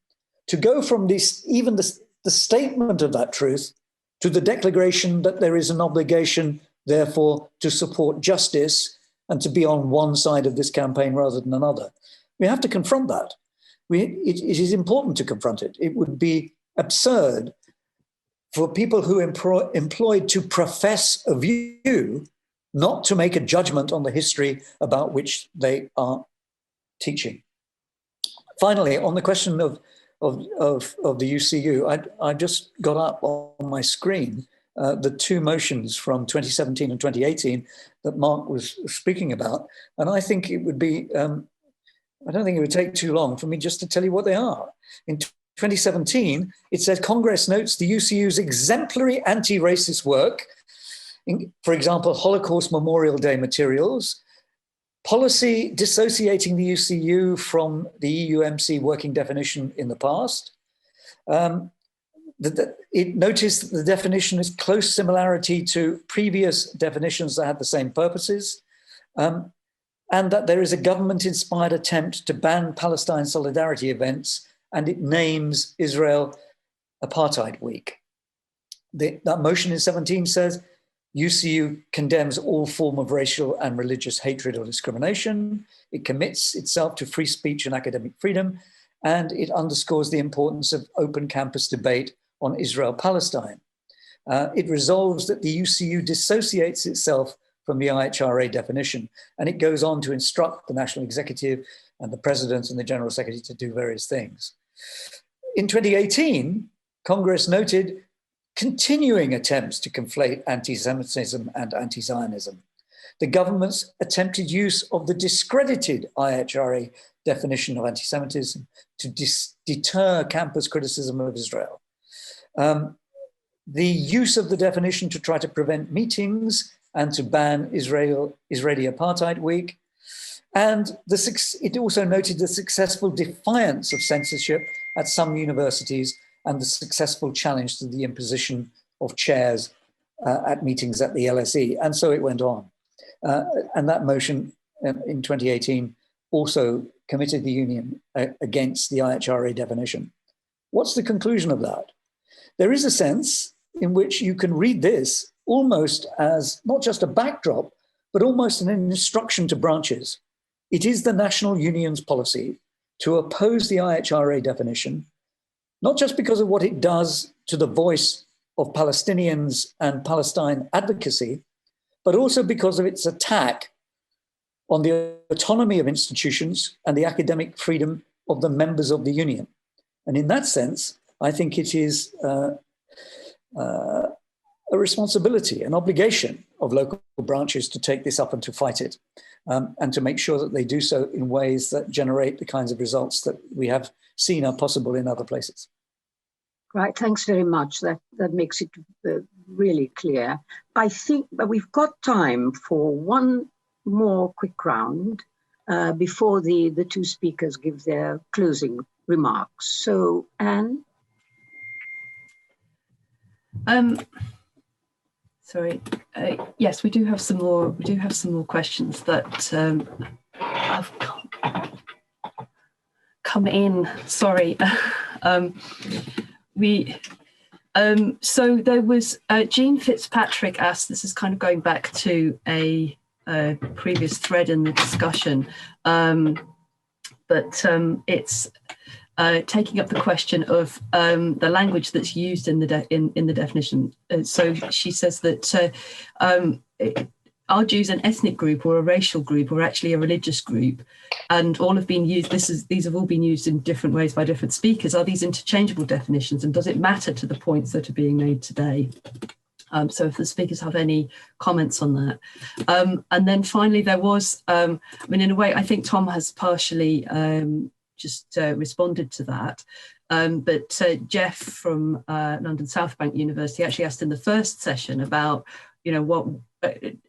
to go from this, even the statement of that truth, to the declaration that there is an obligation, therefore, to support justice and to be on one side of this campaign rather than another. We have to confront that. It is important to confront it. It would be absurd for people who employed to profess a view not to make a judgment on the history about which they are teaching. Finally, on the question of the UCU, I just got up on my screen the two motions from 2017 and 2018 that Mark was speaking about. And I think it would be, I don't think it would take too long for me just to tell you what they are. In 2017, it said, Congress notes the UCU's exemplary anti-racist work, for example, Holocaust Memorial Day materials, policy dissociating the UCU from the EUMC working definition in the past. It noticed that the definition is close similarity to previous definitions that had the same purposes, and that there is a government-inspired attempt to ban Palestine solidarity events, and it names Israel Apartheid Week. That motion in 17 says, UCU condemns all form of racial and religious hatred or discrimination. It commits itself to free speech and academic freedom, and it underscores the importance of open campus debate on Israel-Palestine. It resolves that the UCU dissociates itself from the IHRA definition, and it goes on to instruct the National Executive and the President and the General Secretary to do various things. In 2018, Congress noted continuing attempts to conflate anti-Semitism and anti-Zionism. The government's attempted use of the discredited IHRA definition of anti-Semitism to deter campus criticism of Israel. The use of the definition to try to prevent meetings and to ban Israeli Apartheid Week. And it also noted the successful defiance of censorship at some universities and the successful challenge to the imposition of chairs at meetings at the LSE. And so it went on. And that motion in 2018 also committed the union against the IHRA definition. What's the conclusion of that? There is a sense in which you can read this almost as not just a backdrop, but almost an instruction to branches. It is the national union's policy to oppose the IHRA definition, not just because of what it does to the voice of Palestinians and Palestine advocacy, but also because of its attack on the autonomy of institutions and the academic freedom of the members of the union. And in that sense, I think it is a responsibility, an obligation of local branches to take this up and to fight it, and to make sure that they do so in ways that generate the kinds of results that we have seen are possible in other places. Right, thanks very much. That makes it really clear. I think that we've got time for one more quick round before the two speakers give their closing remarks. So, Anne? Sorry. Yes, we do have some more. We do have some more questions that have come in. Sorry. So there was Jean Fitzpatrick asked. This is kind of going back to a previous thread in the discussion, but it's taking up the question of the language that's used in the definition. So she says that are Jews an ethnic group or a racial group or actually a religious group? And all have been used. These have all been used in different ways by different speakers. Are these interchangeable definitions, and does it matter to the points that are being made today? So if the speakers have any comments on that. And then finally, there was, I mean, in a way, I think Tom has partially just responded to that. But Jeff from London South Bank University actually asked in the first session about, what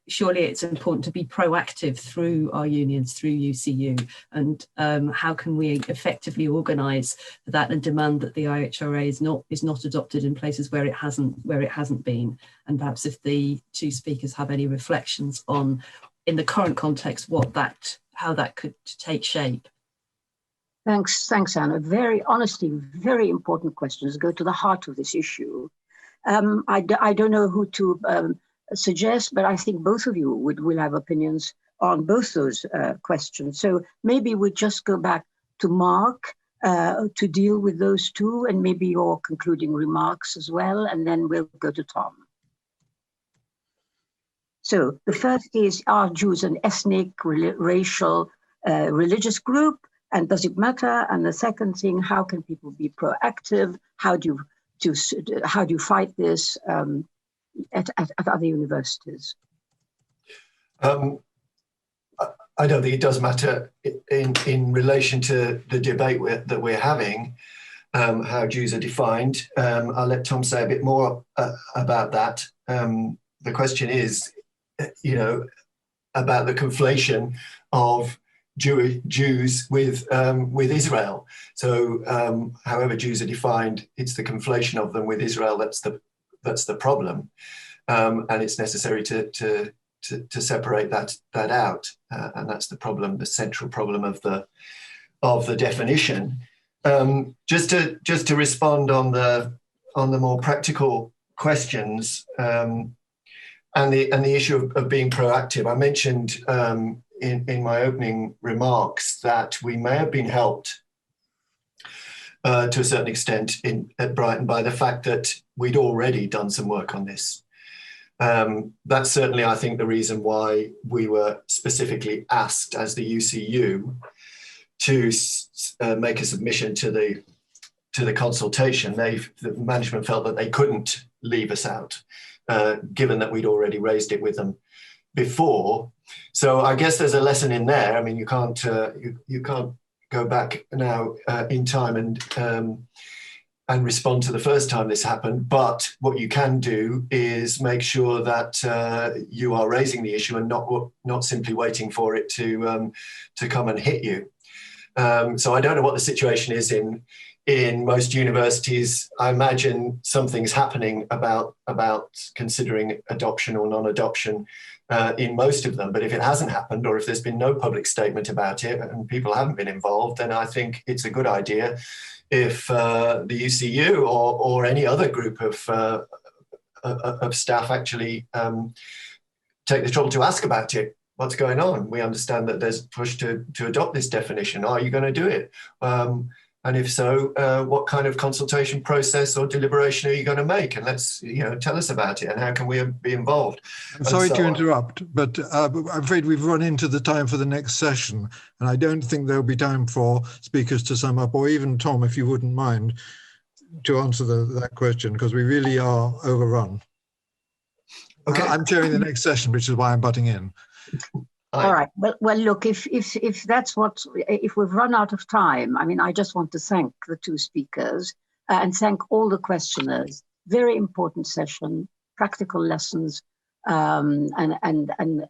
surely it's important to be proactive through our unions, through UCU, and how can we effectively organise that and demand that the IHRA is not adopted in places where it hasn't been, and perhaps if the two speakers have any reflections on, in the current context, how that could take shape. Thanks, Anna. Honestly, very important questions, go to the heart of this issue. I don't know who to suggest, but I think both of you will have opinions on both those questions. So maybe we just go back to Mark to deal with those two, and maybe your concluding remarks as well, and then we'll go to Tom. So the first is, are Jews an ethnic, racial, religious group? And does it matter? And the second thing, how can people be proactive? How do you fight this at other universities? I don't think it does matter in relation to the debate that we're having, how Jews are defined. I'll let Tom say a bit more about that. The question is, about the conflation of Jews with Israel. So however Jews are defined, it's the conflation of them with Israel that's the problem, and it's necessary to separate that out, and that's the problem, the central problem of the definition. Just to respond on the more practical questions, and the issue of being proactive. I mentioned in my opening remarks that we may have been helped to a certain extent at Brighton by the fact that we'd already done some work on this. That's certainly, I think, the reason why we were specifically asked as the UCU to make a submission to the consultation. The management felt that they couldn't leave us out, given that we'd already raised it with them before. So I guess there's a lesson in there. I mean, you can't go back now in time and respond to the first time this happened. But what you can do is make sure that you are raising the issue and not simply waiting for it to come and hit you. So I don't know what the situation is in most universities. I imagine something's happening about considering adoption or non-adoption in most of them. But if it hasn't happened, or if there's been no public statement about it and people haven't been involved, then I think it's a good idea if the UCU or any other group of staff actually take the trouble to ask about it. What's going on? We understand that there's a push to adopt this definition. Are you going to do it? And if so, what kind of consultation process or deliberation are you going to make? And let's, tell us about it and how can we be involved? I'm sorry to interrupt, but I'm afraid we've run into the time for the next session. And I don't think there'll be time for speakers to sum up, or even Tom, if you wouldn't mind, to answer that question, because we really are overrun. Okay. I'm chairing the next session, which is why I'm butting in. All right. Well, look, if we've run out of time, I mean, I just want to thank the two speakers and thank all the questioners. Very important session, practical lessons, and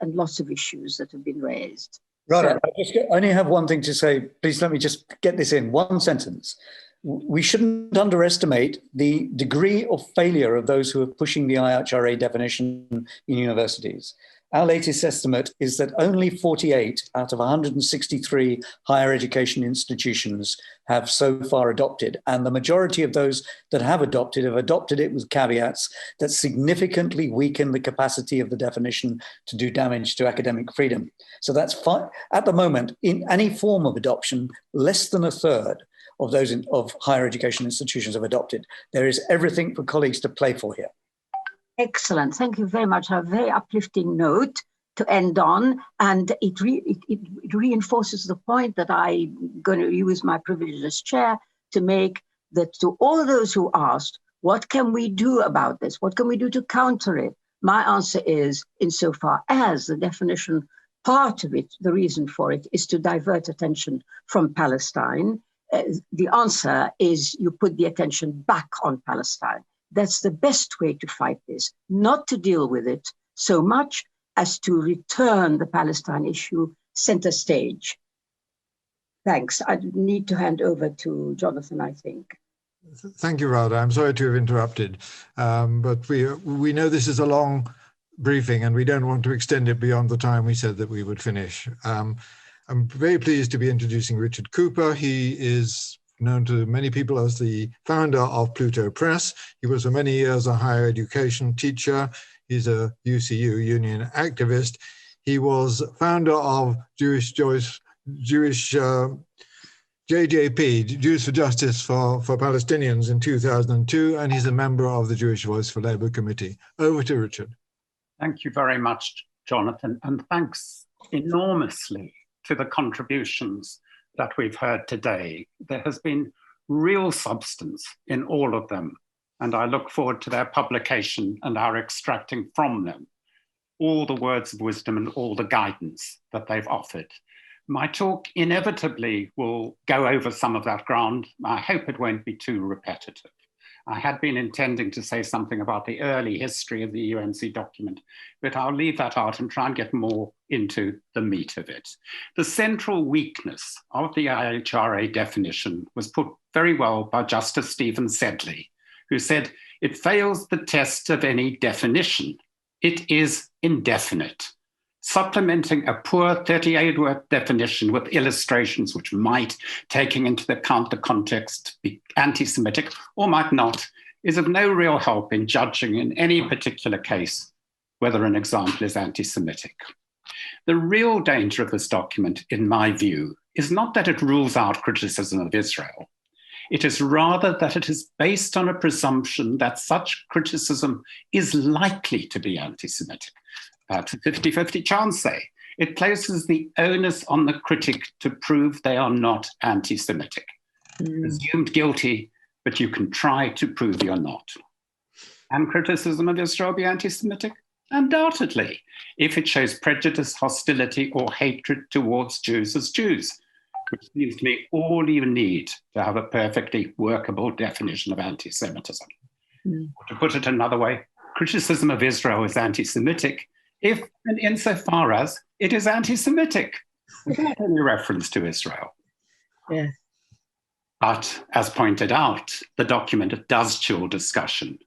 lots of issues that have been raised. Ghada, I just only have one thing to say. Please let me just get this in one sentence. We shouldn't underestimate the degree of failure of those who are pushing the IHRA definition in universities. Our latest estimate is that only 48 out of 163 higher education institutions have so far adopted. And the majority of those that have adopted it with caveats that significantly weaken the capacity of the definition to do damage to academic freedom. So that's fine. At the moment, in any form of adoption, less than a third of those of higher education institutions have adopted. There is everything for colleagues to play for here. Excellent. Thank you very much. A very uplifting note to end on. And it reinforces the point that I'm going to use my privilege as chair to make, that to all those who asked, what can we do about this? What can we do to counter it? My answer is, insofar as the definition, part of it, the reason for it, is to divert attention from Palestine. The answer is you put the attention back on Palestine. That's the best way to fight this, not to deal with it so much as to return the Palestine issue center stage. Thanks. I need to hand over to Jonathan, I think. Thank you, Ghada. I'm sorry to have interrupted, but we know this is a long briefing and we don't want to extend it beyond the time we said that we would finish. I'm very pleased to be introducing Richard Kuper. He is known to many people as the founder of Pluto Press. He was for many years a higher education teacher. He's a UCU union activist. He was founder of Jewish JJP, Jews for Justice for Palestinians in 2002, and he's a member of the Jewish Voice for Labour Committee. Over to Richard. Thank you very much, Jonathan, and thanks enormously to the contributions that we've heard today. There has been real substance in all of them, and I look forward to their publication and our extracting from them all the words of wisdom and all the guidance that they've offered. My talk inevitably will go over some of that ground. I hope it won't be too repetitive. I had been intending to say something about the early history of the UNC document, but I'll leave that out and try and get more into the meat of it. The central weakness of the IHRA definition was put very well by Justice Stephen Sedley, who said, "It fails the test of any definition. It is indefinite." Supplementing a poor 38-word definition with illustrations which might, taking into account the context, be anti-Semitic or might not, is of no real help in judging in any particular case whether an example is anti-Semitic. The real danger of this document, in my view, is not that it rules out criticism of Israel. It is rather that it is based on a presumption that such criticism is likely to be anti-Semitic. Perhaps a 50-50 chance, say. It places the onus on the critic to prove they are not anti-Semitic. Presumed guilty, but you can try to prove you're not. Can criticism of Israel be anti-Semitic? Undoubtedly, if it shows prejudice, hostility, or hatred towards Jews as Jews. which seems to me all you need to have a perfectly workable definition of anti-Semitism. To put it another way, criticism of Israel is anti-Semitic if and insofar as it is anti-Semitic, without any reference to Israel. Yeah. But as pointed out, the document does chill discussion.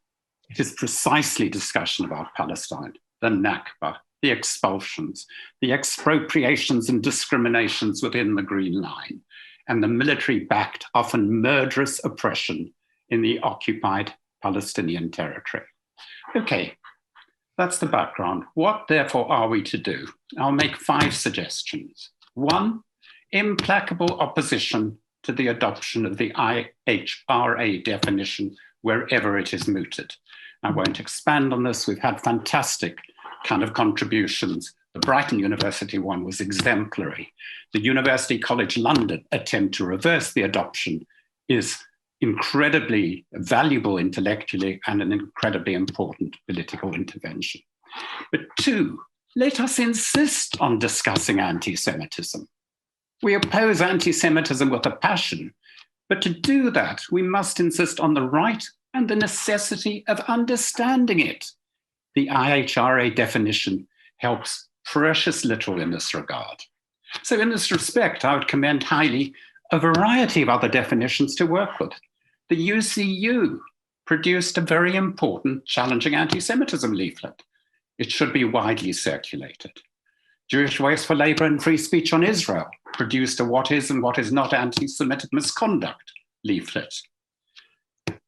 It is precisely discussion about Palestine, the Nakba, the expulsions, the expropriations and discriminations within the Green Line, and the military-backed, often murderous oppression in the occupied Palestinian territory. Okay, that's the background. What, therefore, are we to do? I'll make 5 suggestions. 1, implacable opposition to the adoption of the IHRA definition wherever it is mooted. I won't expand on this. We've had fantastic kind of contributions. The Brighton University one was exemplary. The University College London attempt to reverse the adoption is incredibly valuable intellectually and an incredibly important political intervention. But 2, let us insist on discussing anti-Semitism. We oppose anti-Semitism with a passion, but to do that, we must insist on the right and the necessity of understanding it. The IHRA definition helps precious little in this regard. So in this respect, I would commend highly a variety of other definitions to work with. The UCU produced a very important challenging anti-Semitism leaflet. It should be widely circulated. Jewish Waste for Labor and Free Speech on Israel produced a what is and what is not anti-Semitic misconduct leaflet.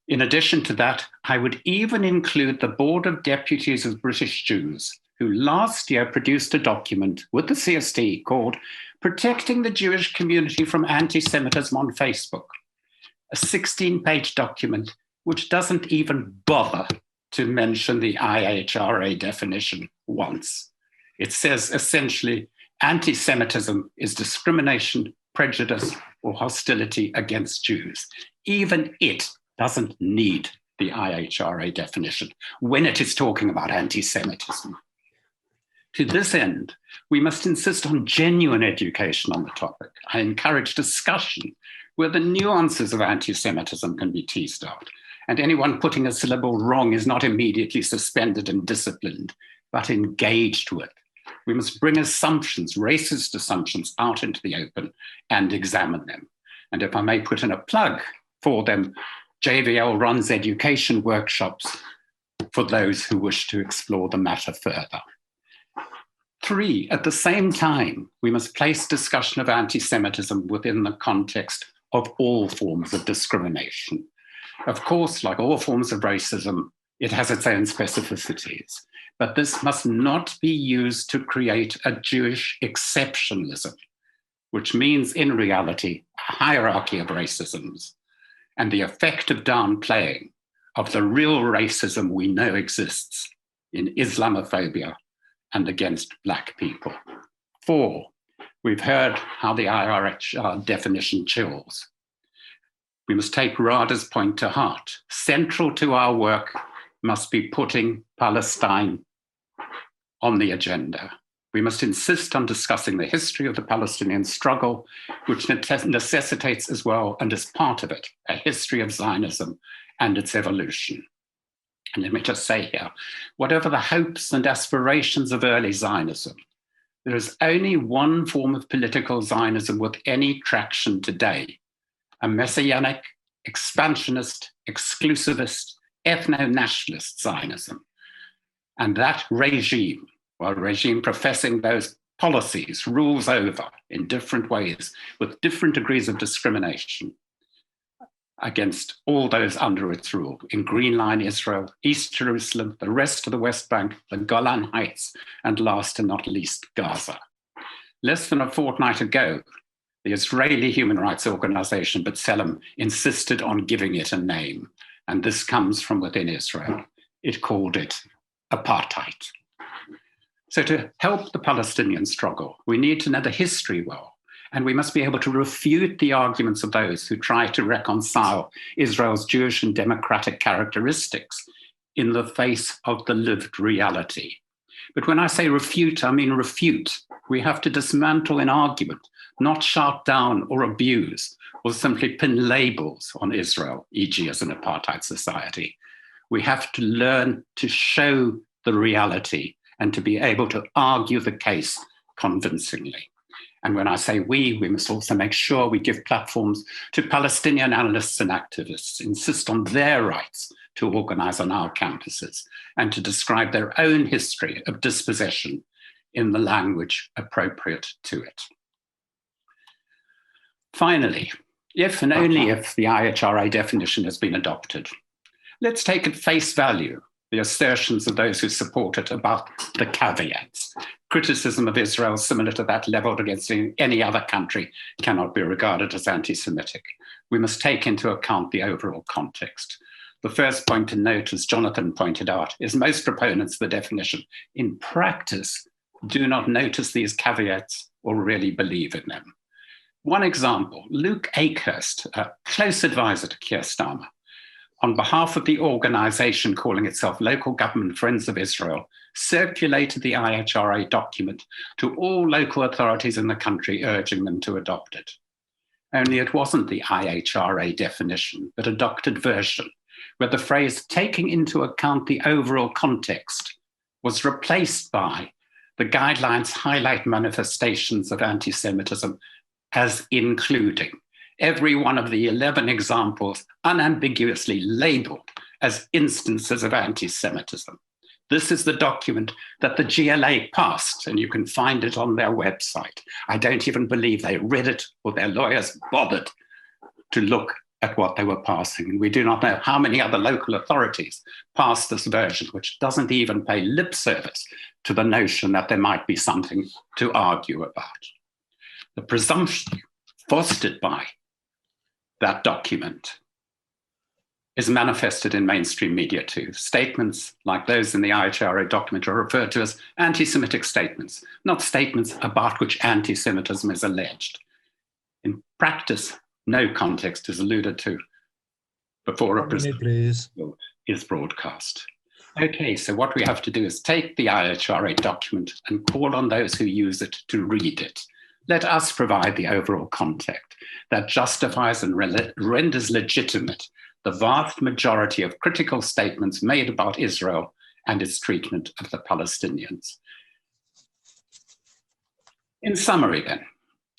In addition to that, I would even include the Board of Deputies of British Jews, who last year produced a document with the CST called Protecting the Jewish Community from Anti-Semitism on Facebook, a 16-page document which doesn't even bother to mention the IHRA definition once. It says essentially, anti-Semitism is discrimination, prejudice, or hostility against Jews. Even it doesn't need the IHRA definition when it is talking about anti-Semitism. To this end, we must insist on genuine education on the topic. I encourage discussion where the nuances of anti-Semitism can be teased out, and anyone putting a syllable wrong is not immediately suspended and disciplined, but engaged with. We must bring assumptions, racist assumptions, out into the open and examine them. And if I may put in a plug for them, JVL runs education workshops for those who wish to explore the matter further. 3, at the same time, we must place discussion of anti-Semitism within the context of all forms of discrimination. Of course, like all forms of racism, it has its own specificities, but this must not be used to create a Jewish exceptionalism, which means in reality, a hierarchy of racisms and the effective downplaying of the real racism we know exists in Islamophobia and against Black people. 4, we've heard how the IHRA definition chills. We must take Rada's point to heart. Central to our work must be putting Palestine on the agenda. We must insist on discussing the history of the Palestinian struggle, which necessitates as well, and is part of it, a history of Zionism and its evolution. And let me just say here, whatever the hopes and aspirations of early Zionism, there is only one form of political Zionism with any traction today, a messianic, expansionist, exclusivist, ethno-nationalist Zionism. And that regime, well, regime professing those policies, rules over in different ways with different degrees of discrimination against all those under its rule in Green Line Israel, East Jerusalem, the rest of the West Bank, the Golan Heights, and last and not least, Gaza. Less than a fortnight ago, the Israeli human rights organization B'Tselem insisted on giving it a name, and this comes from within Israel. It called it apartheid. So to help the Palestinian struggle, we need to know the history well, and we must be able to refute the arguments of those who try to reconcile Israel's Jewish and democratic characteristics in the face of the lived reality. But when I say refute, I mean refute. We have to dismantle an argument, not shout down or abuse or simply pin labels on Israel, e.g. as an apartheid society. We have to learn to show the reality and to be able to argue the case convincingly. And when I say we must also make sure we give platforms to Palestinian analysts and activists, insist on their rights to organize on our campuses and to describe their own history of dispossession in the language appropriate to it. Finally, if and only if the IHRA definition has been adopted, let's take at face value the assertions of those who support it about the caveats. Criticism of Israel similar to that leveled against any other country cannot be regarded as anti-Semitic. We must take into account the overall context. The first point to note, as Jonathan pointed out, is most proponents of the definition in practice do not notice these caveats or really believe in them. One example, Luke Akehurst, a close advisor to Keir Starmer, on behalf of the organization calling itself Local Government Friends of Israel, circulated the IHRA document to all local authorities in the country, urging them to adopt it. Only it wasn't the IHRA definition, but a doctored version, where the phrase taking into account the overall context was replaced by the guidelines highlight manifestations of anti-Semitism as including every one of the 11 examples unambiguously labeled as instances of anti-Semitism. This is the document that the GLA passed, and you can find it on their website. I don't even believe they read it or their lawyers bothered to look at what they were passing. And we do not know how many other local authorities passed this version, which doesn't even pay lip service to the notion that there might be something to argue about. The presumption fostered by that document is manifested in mainstream media too. Statements like those in the IHRA document are referred to as anti-Semitic statements, not statements about which anti-Semitism is alleged. In practice, no context is alluded to before a presumption is broadcast. Okay, so what we have to do is take the IHRA document and call on those who use it to read it. Let us provide the overall context that justifies and renders legitimate the vast majority of critical statements made about Israel and its treatment of the Palestinians. In summary then,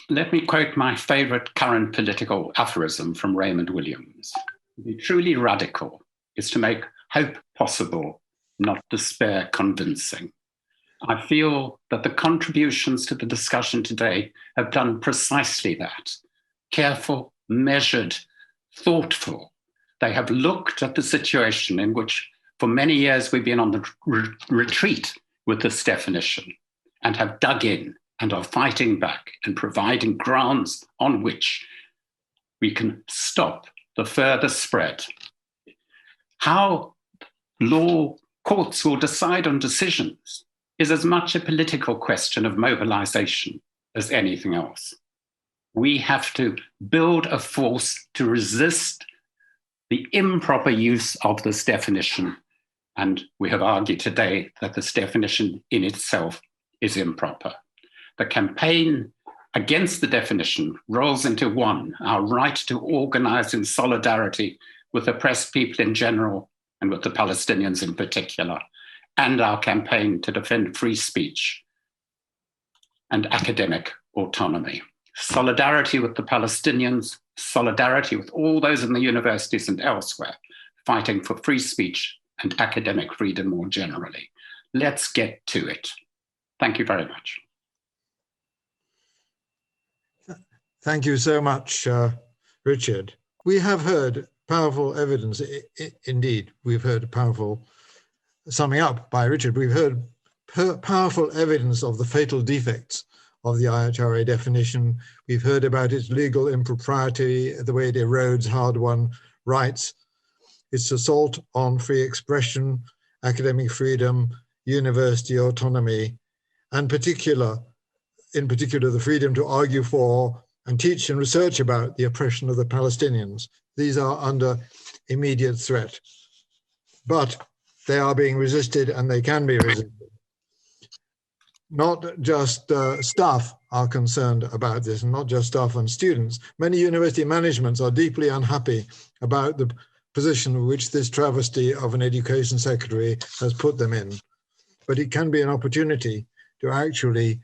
let me quote my favorite current political aphorism from Raymond Williams. To be truly radical is to make hope possible, not despair convincing. I feel that the contributions to the discussion today have done precisely that. Careful, measured, thoughtful. They have looked at the situation in which for many years we've been on the retreat with this definition and have dug in and are fighting back and providing grounds on which we can stop the further spread. How law courts will decide on decisions is as much a political question of mobilization as anything else. We have to build a force to resist the improper use of this definition. And we have argued today that this definition in itself is improper. The campaign against the definition rolls into one, our right to organize in solidarity with oppressed people in general and with the Palestinians in particular, and our campaign to defend free speech and academic autonomy. Solidarity with the Palestinians, solidarity with all those in the universities and elsewhere, fighting for free speech and academic freedom more generally. Let's get to it. Thank you very much. Thank you so much, Richard. We have heard powerful evidence. Indeed, we've heard powerful summing up by Richard. We've heard powerful evidence of the fatal defects of the IHRA definition. We've heard about its legal impropriety, the way it erodes hard-won rights, its assault on free expression, academic freedom, university autonomy, and in particular, the freedom to argue for and teach and research about the oppression of the Palestinians. These are under immediate threat, but they are being resisted and they can be resisted. not just staff are concerned about this, and not just staff and students. Many university managements are deeply unhappy about the position which this travesty of an education secretary has put them in. But it can be an opportunity to actually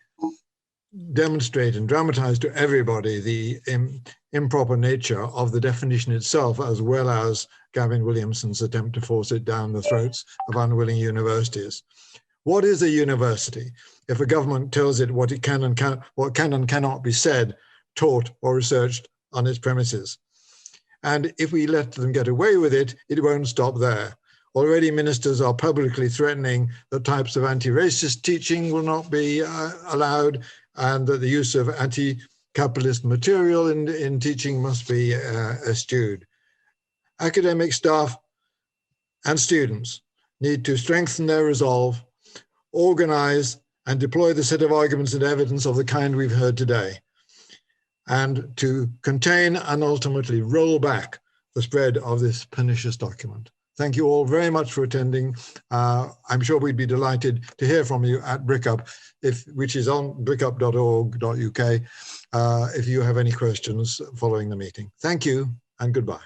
demonstrate and dramatize to everybody the improper nature of the definition itself, as well as Gavin Williamson's attempt to force it down the throats of unwilling universities. What is a university? If a government tells it what can and cannot be said, taught, or researched on its premises. And if we let them get away with it, it won't stop there. Already ministers are publicly threatening that types of anti-racist teaching will not be allowed, and that the use of anti-capitalist material in teaching must be eschewed. Academic staff and students need to strengthen their resolve, organize, and deploy the set of arguments and evidence of the kind we've heard today, and to contain and ultimately roll back the spread of this pernicious document. Thank you all very much for attending. I'm sure we'd be delighted to hear from you at BRICUP, which is on bricup.org.uk, if you have any questions following the meeting. Thank you and goodbye.